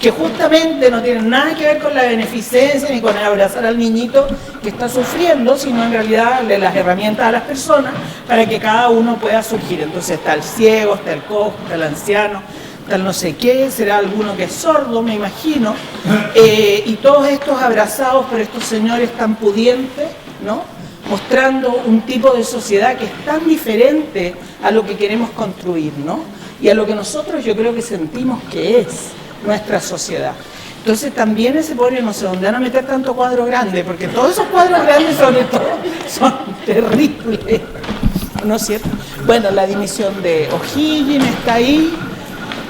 que justamente no tienen nada que ver con la beneficencia ni con el abrazar al niñito que está sufriendo, sino en realidad darle las herramientas a las personas para que cada uno pueda surgir. Entonces está el ciego, está el cojo, está el anciano, está el no sé qué, será alguno que es sordo, me imagino, y todos estos abrazados por estos señores tan pudientes, ¿no? Mostrando un tipo de sociedad que es tan diferente a lo que queremos construir, ¿no? Y a lo que nosotros yo creo que sentimos que es nuestra sociedad. Entonces también se pone, no sé dónde van a meter tanto cuadro grande, porque todos esos cuadros grandes sobre todo son terribles, ¿no es cierto? Bueno, la dimisión de O'Higgins está ahí,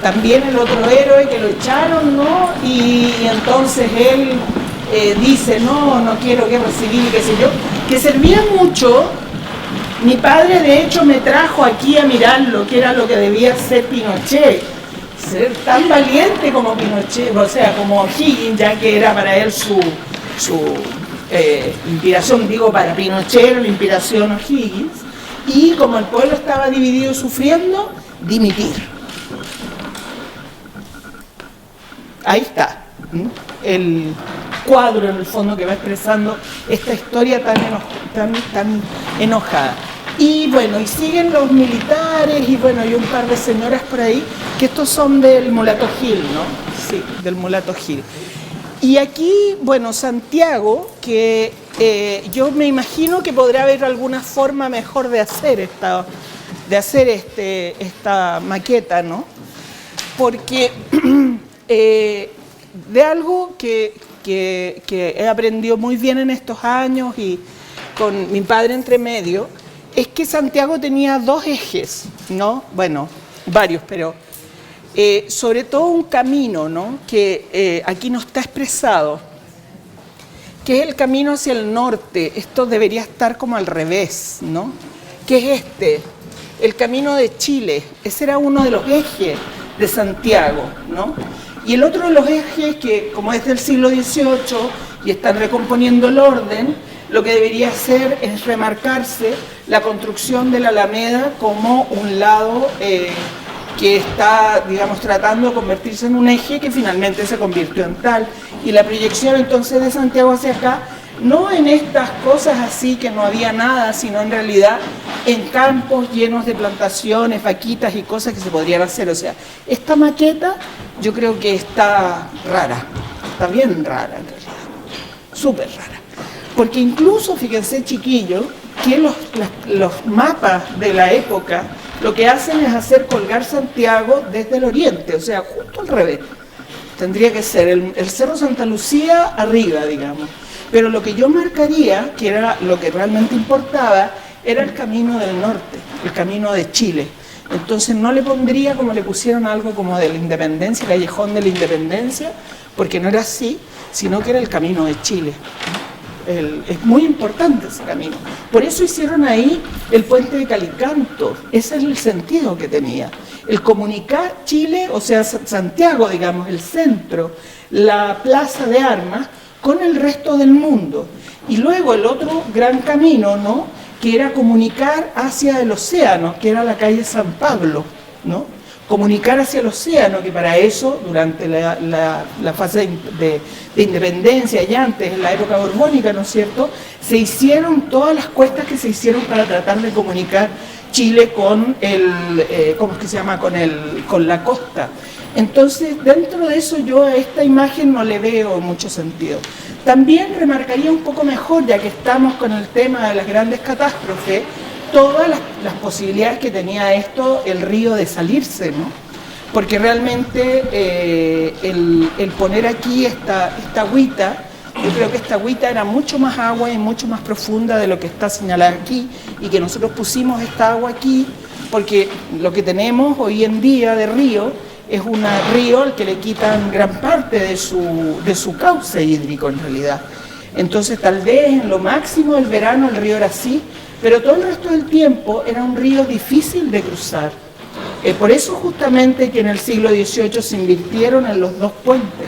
también el otro héroe que lo echaron, ¿no? Y entonces él dice, no quiero guerra civil, qué sé yo, que servía mucho. Mi padre de hecho me trajo aquí a mirarlo, que era lo que debía ser Pinochet, ser tan valiente como Pinochet, o sea, como O'Higgins, ya que era para él su inspiración, digo, para Pinochet la inspiración O'Higgins, y como el pueblo estaba dividido y sufriendo, dimitir. Ahí está, ¿no? El cuadro en el fondo que va expresando esta historia tan enojada. Y bueno, y siguen los militares y bueno, y un par de señoras por ahí, que estos son del Mulato Gil, ¿no? Sí, del Mulato Gil. Y aquí, bueno, Santiago, que yo me imagino que podrá haber alguna forma mejor de hacer esta maqueta, ¿no? Porque de algo que he aprendido muy bien en estos años y con mi padre entre medio, es que Santiago tenía dos ejes, ¿no? Bueno, varios, pero sobre todo un camino, ¿no? Que aquí no está expresado, que es el camino hacia el norte. Esto debería estar como al revés, ¿no? Que es el camino de Chile. Ese era uno de los ejes de Santiago, ¿no? Y el otro de los ejes, que como es del siglo XVIII y están recomponiendo el orden, lo que debería hacer es remarcarse la construcción de la Alameda como un lado que está, digamos, tratando de convertirse en un eje que finalmente se convirtió en tal. Y la proyección entonces de Santiago hacia acá, no en estas cosas así que no había nada, sino en realidad en campos llenos de plantaciones, vaquitas y cosas que se podrían hacer. O sea, esta maqueta yo creo que está rara, está bien rara en realidad, súper rara. Porque incluso, fíjense chiquillos, que los mapas de la época lo que hacen es hacer colgar Santiago desde el oriente, o sea, justo al revés. Tendría que ser el Cerro Santa Lucía arriba, digamos. Pero lo que yo marcaría, que era lo que realmente importaba, era el camino del norte, el camino de Chile. Entonces no le pondría como le pusieron algo como de la Independencia, Callejón de la Independencia, porque no era así, sino que era el camino de Chile. Es muy importante ese camino. Por eso hicieron ahí el puente de Calicanto. Ese es el sentido que tenía. El comunicar Chile, o sea, Santiago, digamos, el centro, la plaza de armas, con el resto del mundo. Y luego el otro gran camino, ¿no?, que era comunicar hacia el océano, que era la calle San Pablo, ¿no? Comunicar hacia el océano, que para eso, durante la fase de independencia y antes, en la época borbónica, ¿no es cierto?, se hicieron todas las cuestas que se hicieron para tratar de comunicar Chile con ¿cómo es que se llama?, con la costa. Entonces, dentro de eso yo a esta imagen no le veo mucho sentido. También remarcaría un poco mejor, ya que estamos con el tema de las grandes catástrofes, todas las posibilidades que tenía esto, el río de salirse, ¿no? Porque realmente el poner aquí esta agüita, yo creo que esta agüita era mucho más agua y mucho más profunda de lo que está señalada aquí, y que nosotros pusimos esta agua aquí, porque lo que tenemos hoy en día de río es un río al que le quitan gran parte de su cauce hídrico en realidad. Entonces tal vez en lo máximo del verano el río era así, pero todo el resto del tiempo era un río difícil de cruzar. Por eso justamente que en el siglo XVIII se invirtieron en los dos puentes,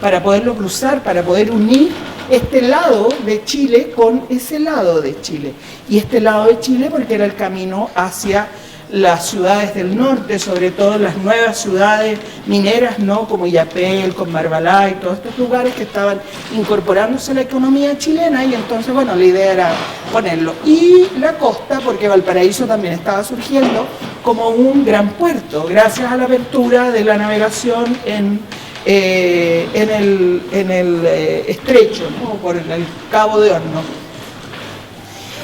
para poderlo cruzar, para poder unir este lado de Chile con ese lado de Chile. Y este lado de Chile porque era el camino hacia las ciudades del norte, sobre todo las nuevas ciudades mineras, ¿no?, como Illapel, con Marbalá y todos estos lugares que estaban incorporándose a la economía chilena, y entonces, bueno, la idea era ponerlo. Y la costa, porque Valparaíso también estaba surgiendo como un gran puerto, gracias a la apertura de la navegación en el estrecho, ¿no?, por el Cabo de Horno.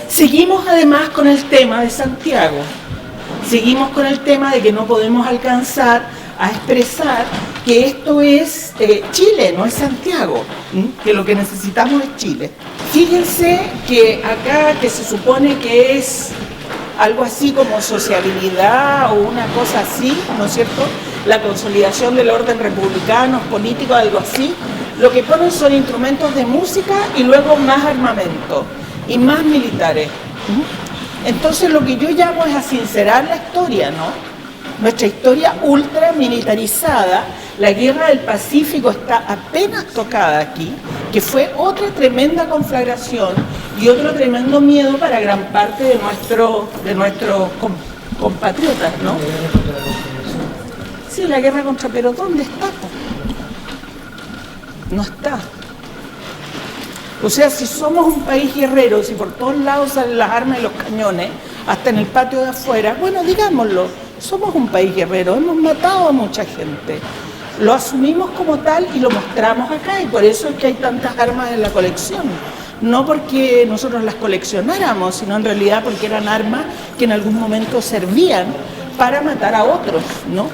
Seguimos además con el tema de Santiago. Seguimos con el tema de que no podemos alcanzar a expresar que esto es Chile, no es Santiago, que lo que necesitamos es Chile. Fíjense que acá, que se supone que es algo así como sociabilidad o una cosa así, ¿no es cierto?, la consolidación del orden republicano, político, algo así, lo que ponen son instrumentos de música y luego más armamento y más militares. Entonces lo que yo llamo es a sincerar la historia, ¿no? Nuestra historia ultra militarizada, la guerra del Pacífico está apenas tocada aquí, que fue otra tremenda conflagración y otro tremendo miedo para gran parte de nuestros compatriotas, ¿no? Sí, la guerra contra, pero ¿dónde está? No está. O sea, si somos un país guerrero, si por todos lados salen las armas y los cañones, hasta en el patio de afuera, bueno, digámoslo, somos un país guerrero, hemos matado a mucha gente. Lo asumimos como tal y lo mostramos acá, y por eso es que hay tantas armas en la colección. No porque nosotros las coleccionáramos, sino en realidad porque eran armas que en algún momento servían para matar a otros, ¿no?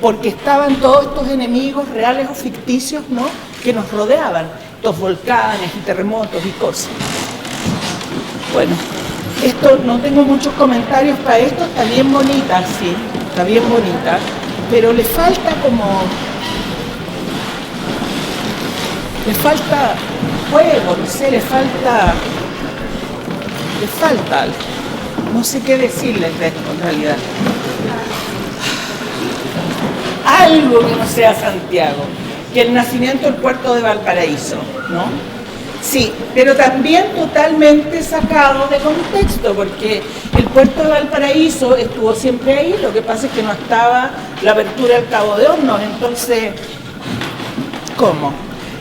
Porque estaban todos estos enemigos reales o ficticios, ¿no?, que nos rodeaban. Estos volcanes y terremotos y cosas. Bueno, esto no tengo muchos comentarios para esto, está bien bonita, sí, está bien bonita, pero le falta juego, no sé, le falta algo. No sé qué decirles de esto en realidad. Algo que no sea Santiago. Que el nacimiento del puerto de Valparaíso, ¿no? Sí, pero también totalmente sacado de contexto, porque el puerto de Valparaíso estuvo siempre ahí, lo que pasa es que no estaba la apertura del Cabo de Hornos, entonces, ¿cómo?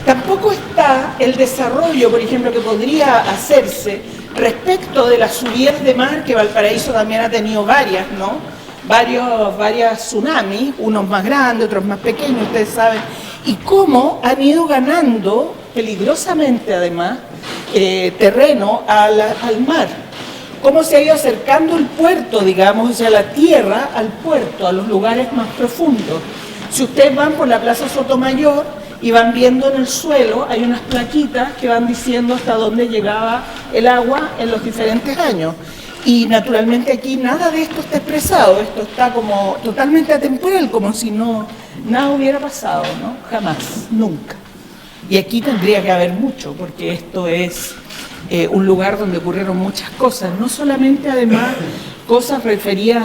Tampoco está el desarrollo, por ejemplo, que podría hacerse respecto de las subidas de mar, que Valparaíso también ha tenido varias, ¿no? Varias tsunamis, unos más grandes, otros más pequeños, ustedes saben, y cómo han ido ganando, peligrosamente además, terreno al mar. cómo se ha ido acercando el puerto, digamos, o sea, la tierra al puerto, a los lugares más profundos. Si ustedes van por la Plaza Sotomayor y van viendo en el suelo, hay unas plaquitas que van diciendo hasta dónde llegaba el agua en los diferentes años. Y naturalmente aquí nada de esto está expresado, esto está como totalmente atemporal, como si nada hubiera pasado, ¿no? Jamás, nunca. Y aquí tendría que haber mucho, porque esto es un lugar donde ocurrieron muchas cosas, no solamente además cosas referidas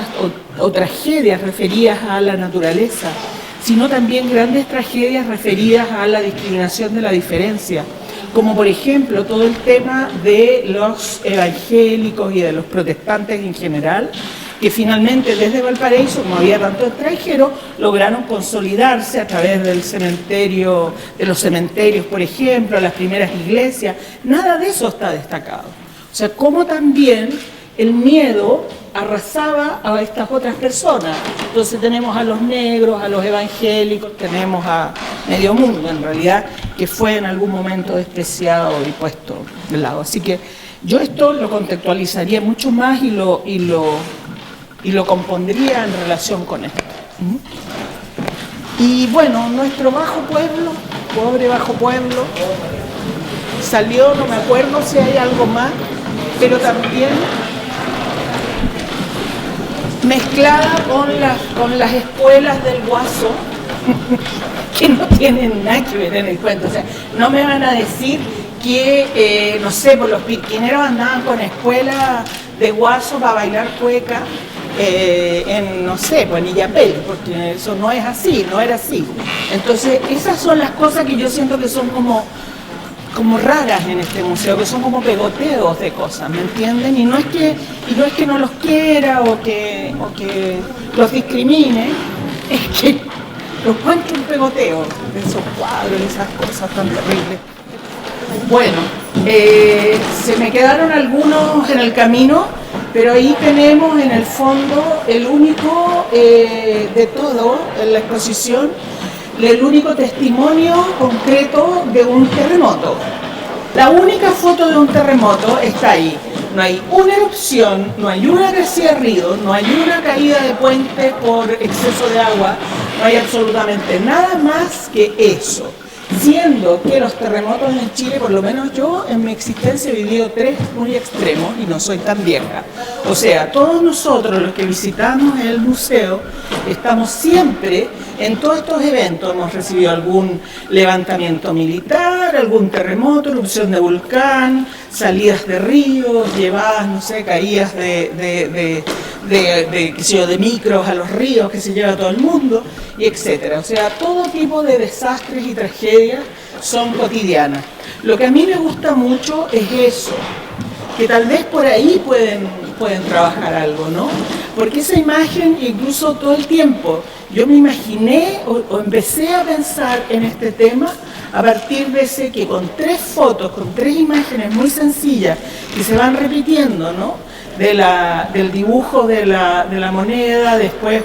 o tragedias referidas a la naturaleza, sino también grandes tragedias referidas a la discriminación de la diferencia, como por ejemplo todo el tema de los evangélicos y de los protestantes en general, que finalmente desde Valparaíso, como había tanto extranjero, lograron consolidarse a través del cementerio, de los cementerios, por ejemplo, las primeras iglesias. Nada de eso está destacado. O sea, como también el miedo arrasaba a estas otras personas. Entonces tenemos a los negros, a los evangélicos, tenemos a medio mundo, en realidad, que fue en algún momento despreciado y puesto de lado. Así que yo esto lo contextualizaría mucho más y lo compondría en relación con esto. Y bueno, nuestro bajo pueblo, pobre bajo pueblo, salió, no me acuerdo si hay algo más, pero también mezclada con las espuelas del Guaso, que no tienen nada que ver en el cuento. O sea, no me van a decir que, no sé, pues los pirquineros andaban con espuelas de Guaso para bailar cueca, no sé, pues en Illapel, porque eso no es así, no era así. Entonces, esas son las cosas que yo siento que son como raras en este museo, que son como pegoteos de cosas, ¿me entienden? Y no es que no los quiera o que los discrimine, es que los encuentro un pegoteo de esos cuadros y esas cosas tan terribles. Bueno, se me quedaron algunos en el camino, pero ahí tenemos en el fondo el único de todo en la exposición, el único testimonio concreto de un terremoto. La única foto de un terremoto está ahí. No hay una erupción, no hay una crecida de río, no hay una caída de puente por exceso de agua, no hay absolutamente nada más que eso. Siendo que los terremotos en Chile, por lo menos yo en mi existencia he vivido 3 muy extremos y no soy tan vieja. O sea, todos nosotros los que visitamos el museo estamos siempre en todos estos eventos. Hemos recibido algún levantamiento militar, algún terremoto, erupción de volcán, salidas de ríos, llevadas, no sé, caídas de micros a los ríos que se lleva todo el mundo, y etcétera. O sea, todo tipo de desastres y tragedias son cotidianas. Lo que a mí me gusta mucho es eso, que tal vez por ahí pueden trabajar algo, ¿no? Porque esa imagen, incluso todo el tiempo, yo me imaginé o empecé a pensar en este tema a partir de ese que con 3 fotos, con 3 imágenes muy sencillas que se van repitiendo, ¿no? Del dibujo de la moneda, después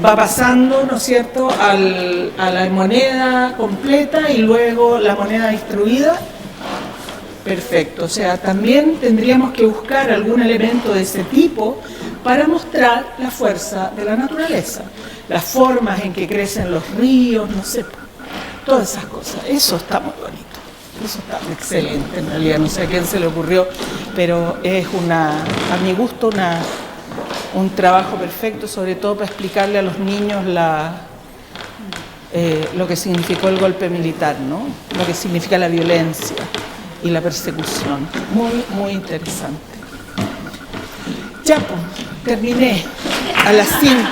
va pasando, ¿no es cierto?, a la moneda completa y luego la moneda distribuida. Perfecto, o sea, también tendríamos que buscar algún elemento de ese tipo para mostrar la fuerza de la naturaleza, las formas en que crecen los ríos, no sé, todas esas cosas. Eso está muy bonito. Eso está excelente, en realidad, no sé a quién se le ocurrió, pero es a mi gusto, un trabajo perfecto, sobre todo para explicarle a los niños lo que significó el golpe militar, ¿no? Lo que significa la violencia y la persecución. Muy, muy interesante. Ya, pues, terminé a las 5 y 2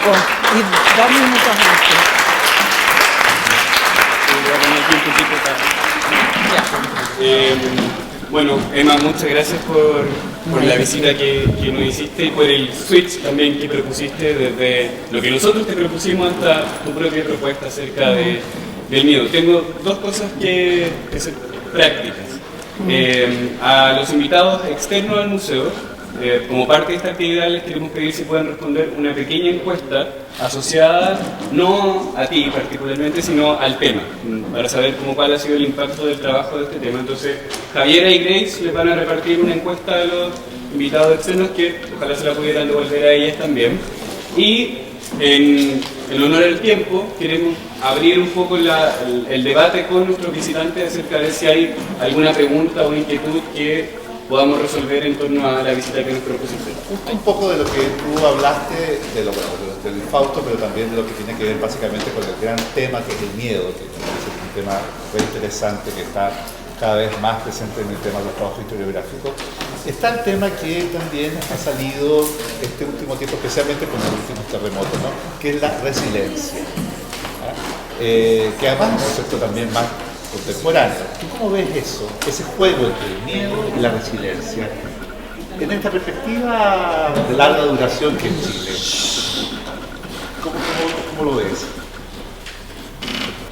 minutos antes. Bueno, Emma, muchas gracias por la visita que nos hiciste y por el switch también que propusiste desde lo que nosotros te propusimos hasta tu propia propuesta acerca del miedo. Tengo 2 cosas que ser prácticas. A los invitados externos al museo como parte de esta actividad les queremos pedir si pueden responder una pequeña encuesta asociada no a ti particularmente, sino al tema, para saber cuál ha sido el impacto del trabajo de este tema. Entonces, Javiera y Grace les van a repartir una encuesta a los invitados externos que ojalá se la pudieran devolver a ellas también. Y en honor al tiempo, queremos abrir un poco el debate con nuestros visitantes acerca de si hay alguna pregunta o inquietud que podamos resolver en torno a la visita que nos propusiste. Justo un poco de lo que tú hablaste, del Fausto, pero también de lo que tiene que ver básicamente con el gran tema que es el miedo, que es un tema muy interesante que está cada vez más presente en el tema de los trabajos historiográficos. Está el tema que también ha salido este último tiempo, especialmente con los últimos terremotos, ¿no? Que es la resiliencia, que además es un concepto también más contemporáneo. ¿Tú cómo ves eso, ese juego entre el miedo y la resiliencia, en esta perspectiva de larga duración que es Chile? ¿Cómo lo ves?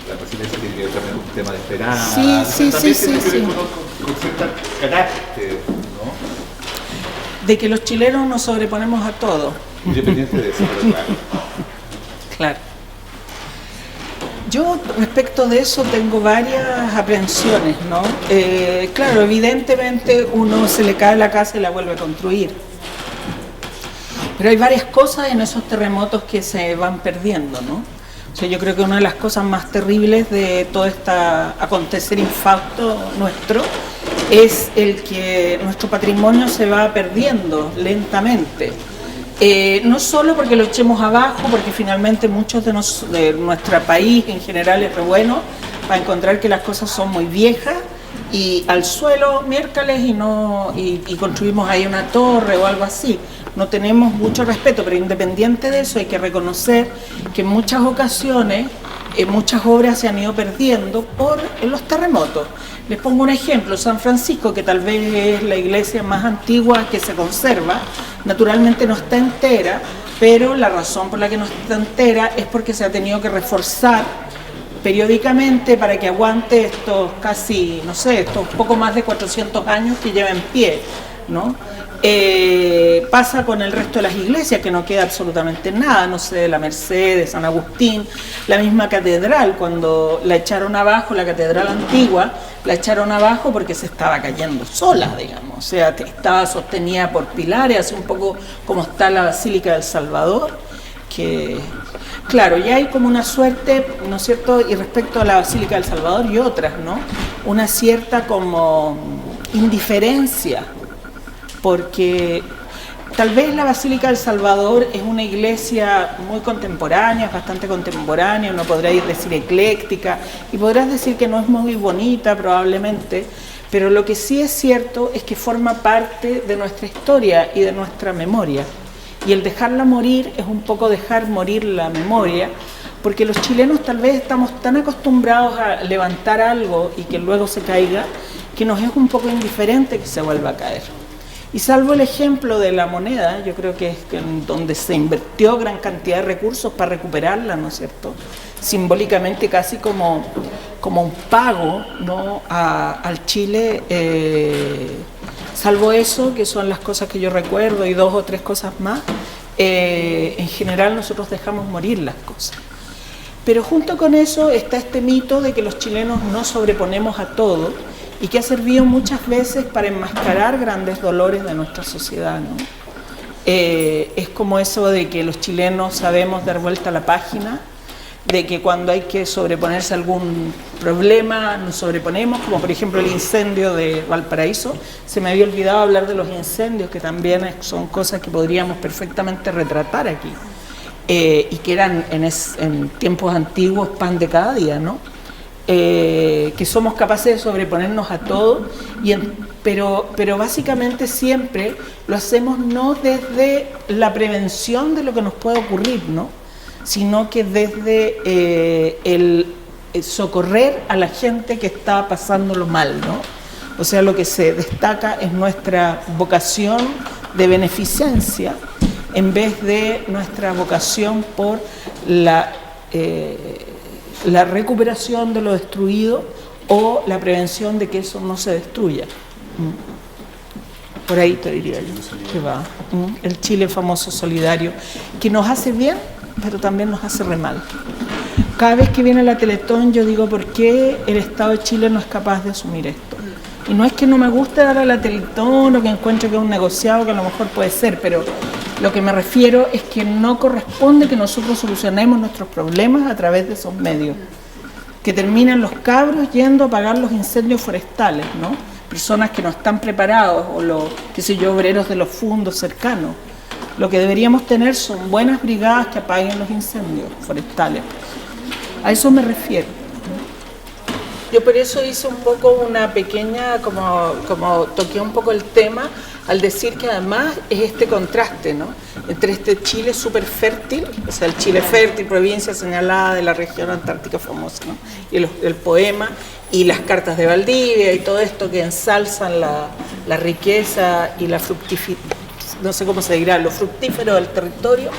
La resiliencia tiene que ver también con un tema de esperanza. Sí. También tiene que ver con cierto carácter, ¿no? De que los chilenos nos sobreponemos a todo. Independiente de eso, pero claro. Claro. Yo respecto de eso tengo varias aprehensiones, ¿no? Claro, evidentemente uno se le cae la casa y la vuelve a construir. Pero hay varias cosas en esos terremotos que se van perdiendo, ¿no? O sea, yo creo que una de las cosas más terribles de todo este acontecer infausto nuestro es el que nuestro patrimonio se va perdiendo lentamente. No solo porque lo echemos abajo, porque finalmente muchos de nuestro país en general es re bueno para encontrar que las cosas son muy viejas y al suelo miércoles y construimos ahí una torre o algo así. No tenemos mucho respeto, pero independiente de eso hay que reconocer que en muchas ocasiones muchas obras se han ido perdiendo por los terremotos. Les pongo un ejemplo, San Francisco, que tal vez es la iglesia más antigua que se conserva, naturalmente no está entera, pero la razón por la que no está entera es porque se ha tenido que reforzar periódicamente para que aguante estos casi, no sé, estos poco más de 400 años que lleva en pie, ¿no? Pasa con el resto de las iglesias, que no queda absolutamente nada, no sé, de la Merced, de San Agustín, la misma catedral, cuando la echaron abajo, la catedral antigua, la echaron abajo porque se estaba cayendo sola, digamos, o sea, estaba sostenida por pilares, así un poco como está la Basílica del Salvador, que, claro, ya hay como una suerte, ¿no es cierto?, y respecto a la Basílica del Salvador y otras, ¿no?, una cierta como indiferencia, porque tal vez la Basílica del Salvador es una iglesia muy contemporánea, bastante contemporánea, uno podrá decir ecléctica, y podrás decir que no es muy bonita probablemente, pero lo que sí es cierto es que forma parte de nuestra historia y de nuestra memoria. Y el dejarla morir es un poco dejar morir la memoria, porque los chilenos tal vez estamos tan acostumbrados a levantar algo y que luego se caiga, que nos es un poco indiferente que se vuelva a caer. Y salvo el ejemplo de la moneda, yo creo que es donde se invirtió gran cantidad de recursos para recuperarla, ¿no es cierto? Simbólicamente casi como un pago, ¿no?, al Chile, salvo eso, que son las cosas que yo recuerdo y 2 o 3 cosas más, en general nosotros dejamos morir las cosas. Pero junto con eso está este mito de que los chilenos nos sobreponemos a todo, y que ha servido muchas veces para enmascarar grandes dolores de nuestra sociedad, ¿no? Es como eso de que los chilenos sabemos dar vuelta a la página, de que cuando hay que sobreponerse a algún problema nos sobreponemos, como por ejemplo el incendio de Valparaíso. Se me había olvidado hablar de los incendios, que también son cosas que podríamos perfectamente retratar aquí, y que eran en tiempos antiguos pan de cada día, ¿no? Que somos capaces de sobreponernos a todo, pero básicamente siempre lo hacemos no desde la prevención de lo que nos puede ocurrir, ¿no?, sino que desde el socorrer a la gente que está pasándolo mal, ¿no? O sea, lo que se destaca es nuestra vocación de beneficencia en vez de nuestra vocación por la recuperación de lo destruido o la prevención de que eso no se destruya. Por ahí te diría yo que va. El Chile famoso solidario, que nos hace bien, pero también nos hace re mal. Cada vez que viene la Teletón yo digo, ¿por qué el Estado de Chile no es capaz de asumir esto? Y no es que no me guste dar a la Teletón o que encuentre que es un negociado, que a lo mejor puede ser, pero lo que me refiero es que no corresponde que nosotros solucionemos nuestros problemas a través de esos medios. Que terminan los cabros yendo a apagar los incendios forestales, ¿no? Personas que no están preparados o los, qué sé yo, obreros de los fundos cercanos. Lo que deberíamos tener son buenas brigadas que apaguen los incendios forestales. A eso me refiero. Yo por eso hice un poco una pequeña, como toqué un poco el tema, al decir que además es este contraste, ¿no? Entre este Chile súper fértil, o sea, el Chile fértil, provincia señalada de la región antártica famosa, ¿no? Y el poema y las cartas de Valdivia y todo esto que ensalzan la riqueza y la no sé cómo se dirá, lo fructífero del territorio,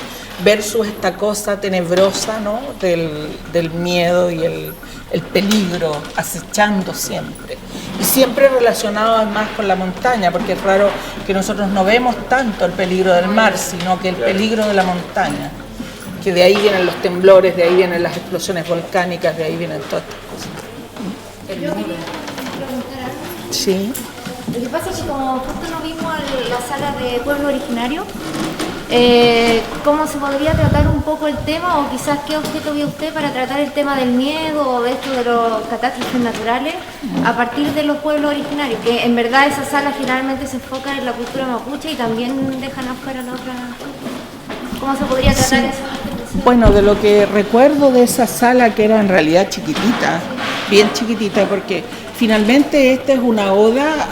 versus esta cosa tenebrosa, ¿no? del miedo y el peligro acechando siempre. Y siempre relacionado además con la montaña, porque es raro que nosotros no vemos tanto el peligro del mar, sino que el peligro de la montaña. Que de ahí vienen los temblores, de ahí vienen las explosiones volcánicas, de ahí vienen todas estas cosas. Yo quería preguntar algo. Sí. Lo que pasa es que como justo no vimos la sala de pueblo originario, ¿cómo se podría tratar un poco el tema o quizás qué objeto vio usted para tratar el tema del miedo o de esto de los catástrofes naturales a partir de los pueblos originarios? Que en verdad esa sala generalmente se enfoca en la cultura mapuche y también dejan afuera la otra. ¿Cómo se podría tratar eso? Bueno, de lo que recuerdo de esa sala, que era en realidad chiquitita, bien chiquitita, porque finalmente esta es una oda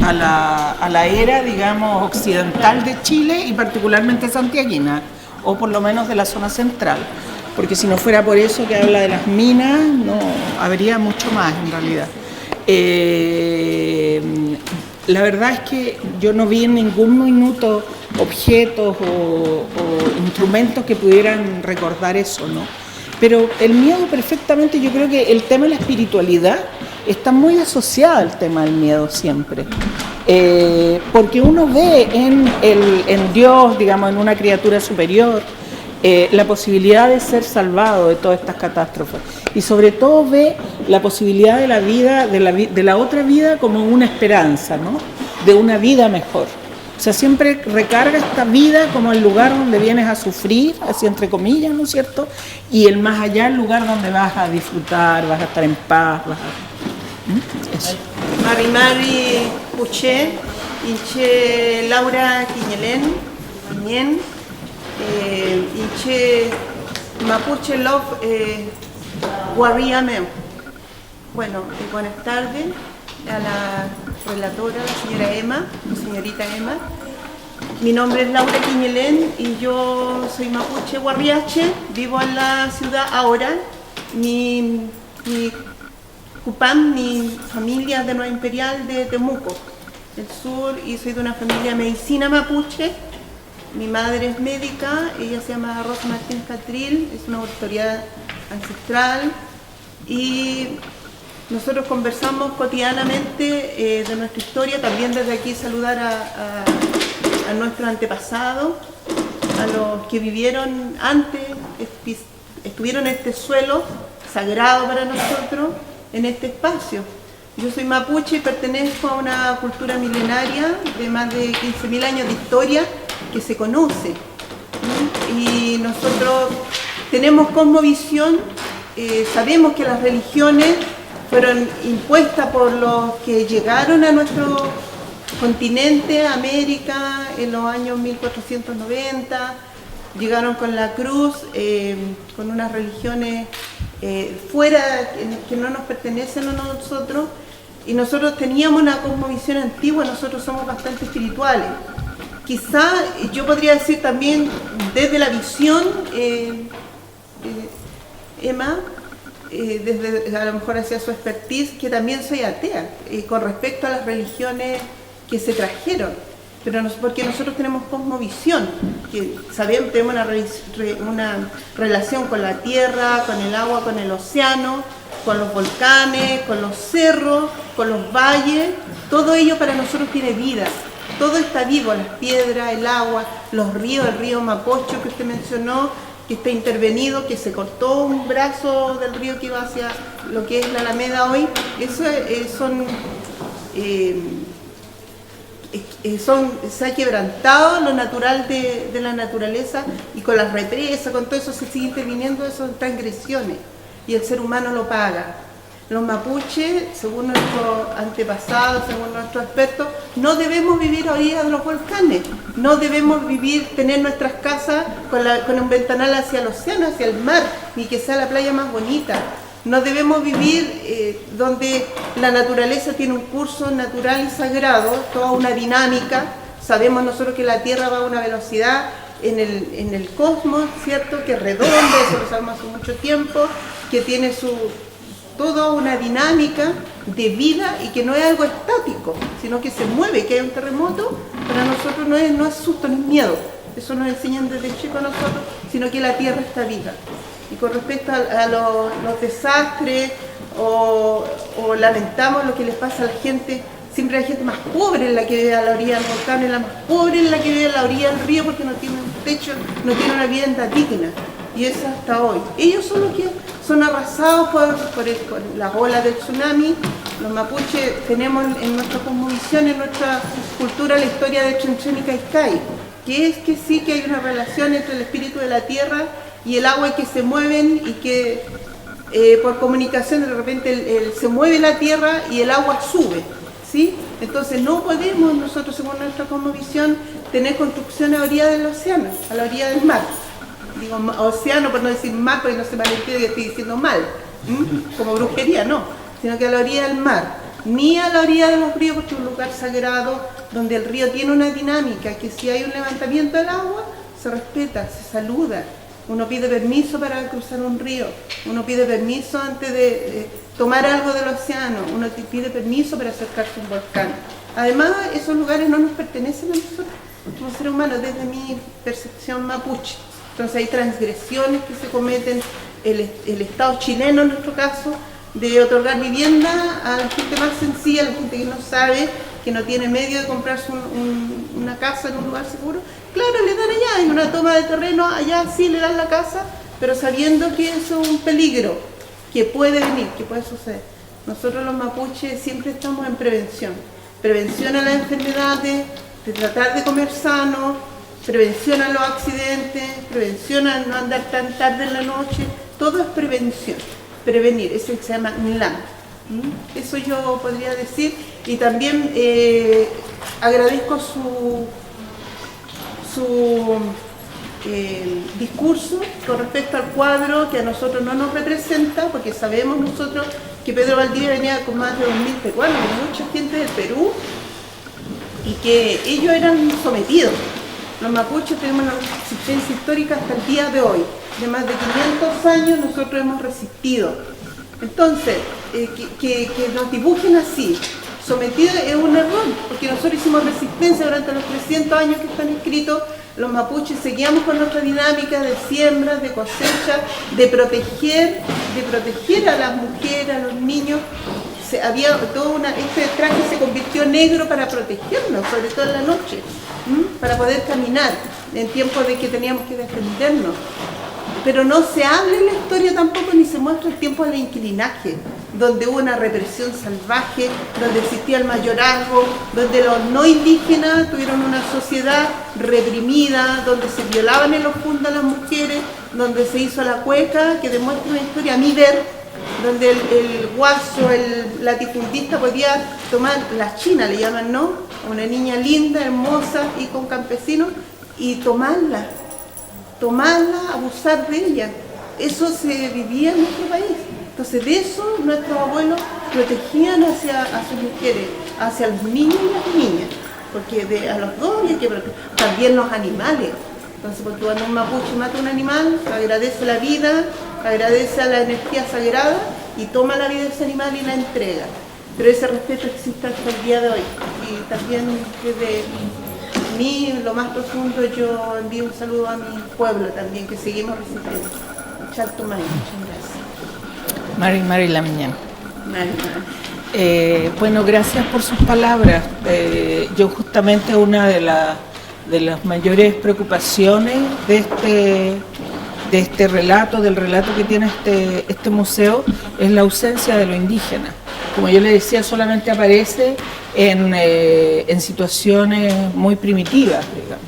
a la era, digamos, occidental de Chile y particularmente santiaguina, o por lo menos de la zona central, porque si no fuera por eso que habla de las minas, no habría mucho más en realidad. La verdad es que yo no vi en ningún minuto objetos o instrumentos que pudieran recordar eso, ¿no? Pero el miedo perfectamente, yo creo que el tema de la espiritualidad está muy asociado al tema del miedo siempre. Porque uno ve en Dios, digamos, en una criatura superior, la posibilidad de ser salvado de todas estas catástrofes. Y sobre todo ve la posibilidad de la vida, de la otra vida como una esperanza, ¿no? De una vida mejor. O sea, siempre recarga esta vida como el lugar donde vienes a sufrir, así entre comillas, ¿no es cierto? Y el más allá, el lugar donde vas a disfrutar, vas a estar en paz, vas a... Eso. Mari Puché, Inche Laura Quiñelén, también, Inche Mapuche Love Guarriamem. Bueno, buenas tardes a la relatora, la señora Emma, la señorita Emma. Mi nombre es Laura Quiñelén y yo soy mapuche guarriache, vivo en la ciudad ahora. Mi Cupán, mi familia es de Nueva Imperial de Temuco, del sur, y soy de una familia medicina mapuche. Mi madre es médica, ella se llama Rosa Martínez Catril, es una autoridad ancestral y nosotros conversamos cotidianamente de nuestra historia. También desde aquí saludar a nuestros antepasados, a los que vivieron antes, estuvieron en este suelo sagrado para nosotros, en este espacio. Yo soy mapuche y pertenezco a una cultura milenaria de más de 15.000 años de historia que se conoce. Y nosotros tenemos cosmovisión, sabemos que las religiones fueron impuestas por los que llegaron a nuestro continente, América, en los años 1490, llegaron con la cruz, con unas religiones fuera, que no nos pertenecen a nosotros, y nosotros teníamos una cosmovisión antigua, nosotros somos bastante espirituales. Quizá yo podría decir también desde la visión, Emma, desde a lo mejor hacia su expertise, que también soy atea con respecto a las religiones que se trajeron, pero porque nosotros tenemos cosmovisión, que sabemos, tenemos una relación con la tierra, con el agua, con el océano, con los volcanes, con los cerros, con los valles. Todo ello para nosotros tiene vida todo está vivo, las piedras, el agua, los ríos, el río Mapocho que usted mencionó, que está intervenido, que se cortó un brazo del río que iba hacia lo que es la Alameda hoy. Eso se ha quebrantado lo natural de la naturaleza, y con las represas, con todo eso se sigue interviniendo, eso son transgresiones y el ser humano lo paga. Los mapuches, según nuestros antepasados, según nuestros expertos, no debemos vivir a orillas de los volcanes, no debemos tener nuestras casas con un ventanal hacia el océano, hacia el mar, ni que sea la playa más bonita. No debemos vivir donde la naturaleza tiene un curso natural y sagrado, toda una dinámica. Sabemos nosotros que la Tierra va a una velocidad en el cosmos, ¿cierto? Que es redonda, eso lo sabemos hace mucho tiempo, que tiene toda una dinámica de vida y que no es algo estático, sino que se mueve, que hay un terremoto, para nosotros no es susto, no es miedo. Eso nos enseñan desde chicos a nosotros, sino que la Tierra está viva. Y con respecto a los desastres o lamentamos lo que les pasa a la gente, siempre hay gente más pobre en la que vive a la orilla del volcán, es la más pobre en la que vive a la orilla del río porque no tiene un techo, no tiene una vivienda digna. Y eso hasta hoy. Ellos son los que son arrasados por la ola del tsunami. Los mapuches tenemos en nuestra cosmovisión, en nuestra cultura, la historia de Chenchen y Caicay, que es que sí que hay una relación entre el espíritu de la tierra y el agua, que se mueven y que por comunicación de repente se mueve la tierra y el agua sube, ¿sí? Entonces no podemos nosotros, según nuestra cosmovisión, tener construcción a la orilla del océano, a la orilla del mar. Digo océano por no decir mar, porque no se malentiende que estoy diciendo mal, como brujería, no, sino que a la orilla del mar, ni a la orilla de los ríos, porque es un lugar sagrado donde el río tiene una dinámica, que si hay un levantamiento del agua, se respeta, se saluda. Uno pide permiso para cruzar un río, uno pide permiso antes de tomar algo del océano, uno pide permiso para acercarse a un volcán. Además, esos lugares no nos pertenecen a nosotros como seres humanos, desde mi percepción mapuche. Entonces hay transgresiones que se cometen, el Estado chileno en nuestro caso, de otorgar vivienda a la gente más sencilla, a la gente que no sabe, que no tiene medio de comprarse una casa en un lugar seguro. Claro, le dan allá, hay una toma de terreno, allá sí le dan la casa, pero sabiendo que eso es un peligro, que puede venir, que puede suceder. Nosotros los mapuches siempre estamos en prevención a las enfermedades, de tratar de comer sano, prevención a los accidentes, prevención a no andar tan tarde en la noche, todo es prevención, prevenir, eso se llama NLAM. Eso yo podría decir, y también agradezco su discurso con respecto al cuadro que a nosotros no nos representa, porque sabemos nosotros que Pedro Valdivia venía con más de 2000 peruanos, mucha gente del Perú, y que ellos eran sometidos. Los mapuches tenemos una resistencia histórica hasta el día de hoy. De más de 500 años nosotros hemos resistido. Entonces, que nos dibujen así, sometidos, es un error, porque nosotros hicimos resistencia durante los 300 años que están escritos. Los mapuches seguíamos con nuestra dinámica de siembras, de cosecha, de proteger a las mujeres, a los niños. Había este traje se convirtió negro para protegernos, sobre todo en la noche, para poder caminar en tiempos de que teníamos que defendernos. Pero no se habla en la historia tampoco, ni se muestra el tiempo del inclinaje, donde hubo una represión salvaje, donde existía el mayorazgo, donde los no indígenas tuvieron una sociedad reprimida, donde se violaban en los fundos a las mujeres, donde se hizo la cueca, que demuestra una historia, a mi ver, donde el guaso, el latifundista podía tomar, la china le llaman, ¿no? Una niña linda, hermosa y con campesinos, y tomarla, abusar de ella. Eso se vivía en nuestro país. Entonces de eso nuestros abuelos protegían a sus mujeres, hacia los niños y las niñas, porque a los dos hay que proteger, también los animales. Entonces, porque cuando un mapuche mata a un animal, agradece la vida, agradece a la energía sagrada y toma la vida de ese animal y la entrega. Pero ese respeto existe hasta el día de hoy. Y también desde mí, lo más profundo, yo envío un saludo a mi pueblo también, que seguimos resistiendo. Chaltumay, muchas gracias. Mari la mañana. Mari. Bueno, gracias por sus palabras. Yo justamente una de las mayores preocupaciones de este relato, del relato que tiene este museo, es la ausencia de lo indígena. Como yo le decía, solamente aparece en situaciones muy primitivas, digamos.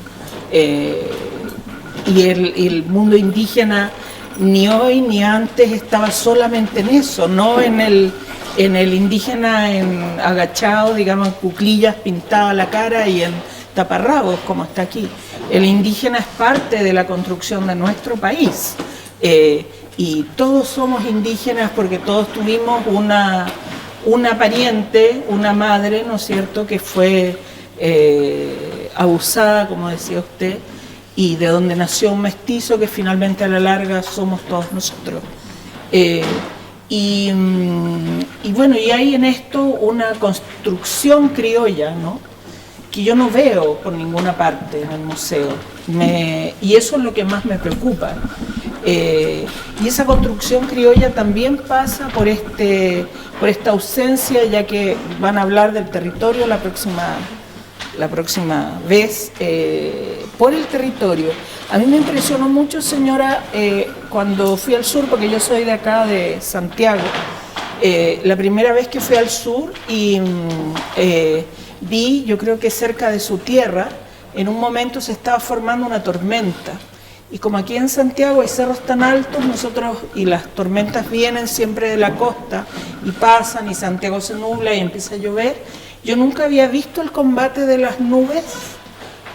Y el mundo indígena ni hoy ni antes estaba solamente en eso, no en el indígena agachado, digamos, en cuclillas pintada la cara y en taparrabos, como está aquí. El indígena es parte de la construcción de nuestro país. Y todos somos indígenas porque todos tuvimos una pariente, una madre, ¿no es cierto?, que fue abusada, como decía usted, y de donde nació un mestizo que finalmente a la larga somos todos nosotros. Y bueno, y hay en esto una construcción criolla, ¿no?, que yo no veo por ninguna parte en el museo. Y eso es lo que más me preocupa. Y esa construcción criolla también pasa por esta ausencia, ya que van a hablar del territorio la próxima vez, por el territorio. A mí me impresionó mucho, señora, cuando fui al sur, porque yo soy de acá, de Santiago, la primera vez que fui al sur y vi, yo creo que cerca de su tierra, en un momento se estaba formando una tormenta. Y como aquí en Santiago hay cerros tan altos, y las tormentas vienen siempre de la costa y pasan y Santiago se nubla y empieza a llover, yo nunca había visto el combate de las nubes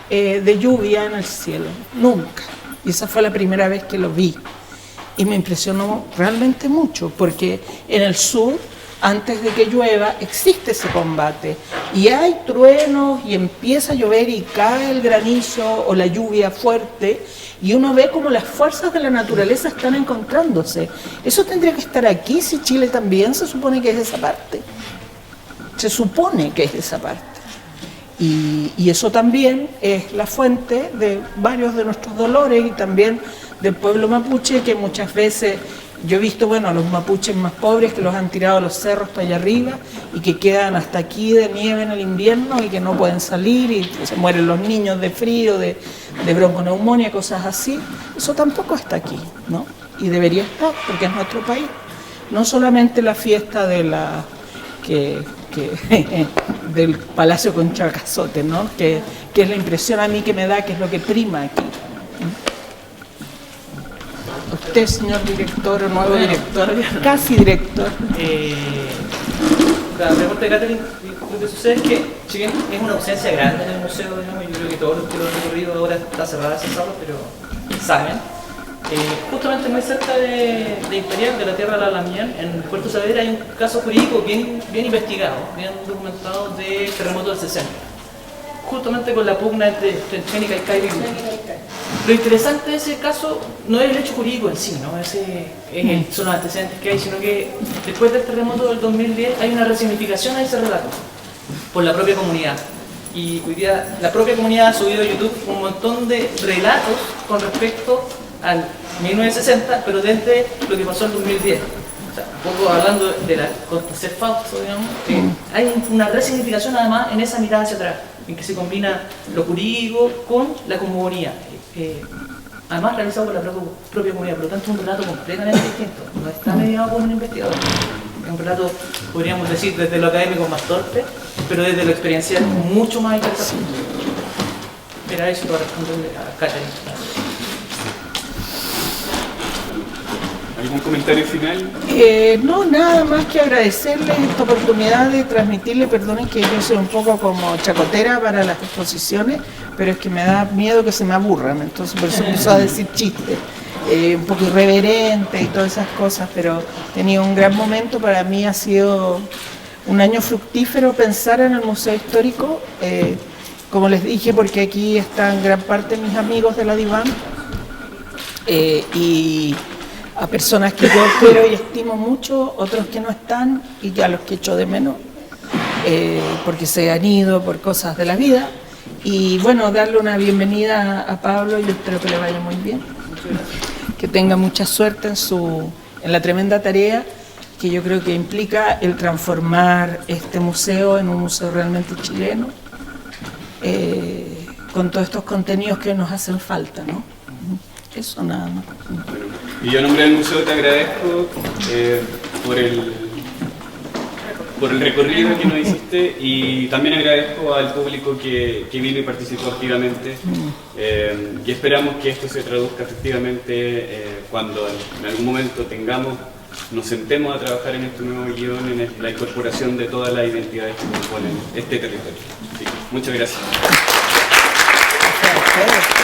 de lluvia en el cielo, nunca. Y esa fue la primera vez que lo vi. Y me impresionó realmente mucho, porque en el sur, antes de que llueva, existe ese combate. Y hay truenos y empieza a llover y cae el granizo o la lluvia fuerte, y uno ve como las fuerzas de la naturaleza están encontrándose. Eso tendría que estar aquí, si Chile también se supone que es esa parte. Se supone que es esa parte. Y eso también es la fuente de varios de nuestros dolores y también del pueblo mapuche, que muchas veces yo he visto, bueno, a los mapuches más pobres que los han tirado a los cerros para allá arriba y que quedan hasta aquí de nieve en el invierno y que no pueden salir y se mueren los niños de frío, de bronconeumonía, cosas así. Eso tampoco está aquí, ¿no? Y debería estar, porque es nuestro país. No solamente la fiesta de del Palacio Conchacazote, ¿no? Que es la impresión a mí que me da que es lo que prima aquí. Usted, señor director o nuevo director, casi director. La pregunta de Catherine, lo que sucede es que, si bien es una ausencia grande en el museo, digamos, yo creo que todos los que lo han recorrido ahora está cerrada esa sala, pero saben, justamente muy cerca de Imperial, de la tierra de la Lamián, en Puerto Saavedra, hay un caso jurídico bien investigado, bien documentado de terremoto del 60. Justamente con la pugna entre Chenica y Caibe. Lo interesante de ese caso no es el hecho jurídico en sí, ¿no? Son los antecedentes que hay, sino que después del terremoto del 2010 hay una resignificación a ese relato por la propia comunidad. Y hoy día la propia comunidad ha subido a YouTube un montón de relatos con respecto al 1960, pero desde lo que pasó en 2010. O sea, un poco hablando de la Costa Ser Fausto, digamos, hay una resignificación además en esa mirada hacia atrás, en que se combina lo jurídico con la comunidad, además realizado por la propia comunidad, por lo tanto es un relato completamente distinto, no está mediado por un investigador, es un relato, podríamos decir, desde lo académico más torpe, pero desde lo experiencial mucho más interesante. Era eso para responderle a Catherine. ¿Algún comentario final? No, nada más que agradecerles esta oportunidad de transmitirle, perdonen que yo soy un poco como chacotera para las exposiciones, pero es que me da miedo que se me aburran, entonces por eso empiezo a decir chistes, un poco irreverente y todas esas cosas, pero tenía un gran momento, para mí ha sido un año fructífero pensar en el Museo Histórico, como les dije, porque aquí están gran parte de mis amigos de la DIVAM, y a personas que yo quiero y estimo mucho, otros que no están y a los que echo de menos, porque se han ido por cosas de la vida. Y bueno, darle una bienvenida a Pablo, yo espero que le vaya muy bien, que tenga mucha suerte en la tremenda tarea que yo creo que implica el transformar este museo en un museo realmente chileno, con todos estos contenidos que nos hacen falta, ¿no? Eso nada más. Bueno, y yo en nombre del museo te agradezco por el recorrido que nos hiciste, y también agradezco al público que vino y participó activamente, y esperamos que esto se traduzca efectivamente cuando en algún momento nos sentemos a trabajar en este nuevo guión, en la incorporación de todas las identidades que componen este territorio. Así que, muchas gracias. Gracias a ustedes.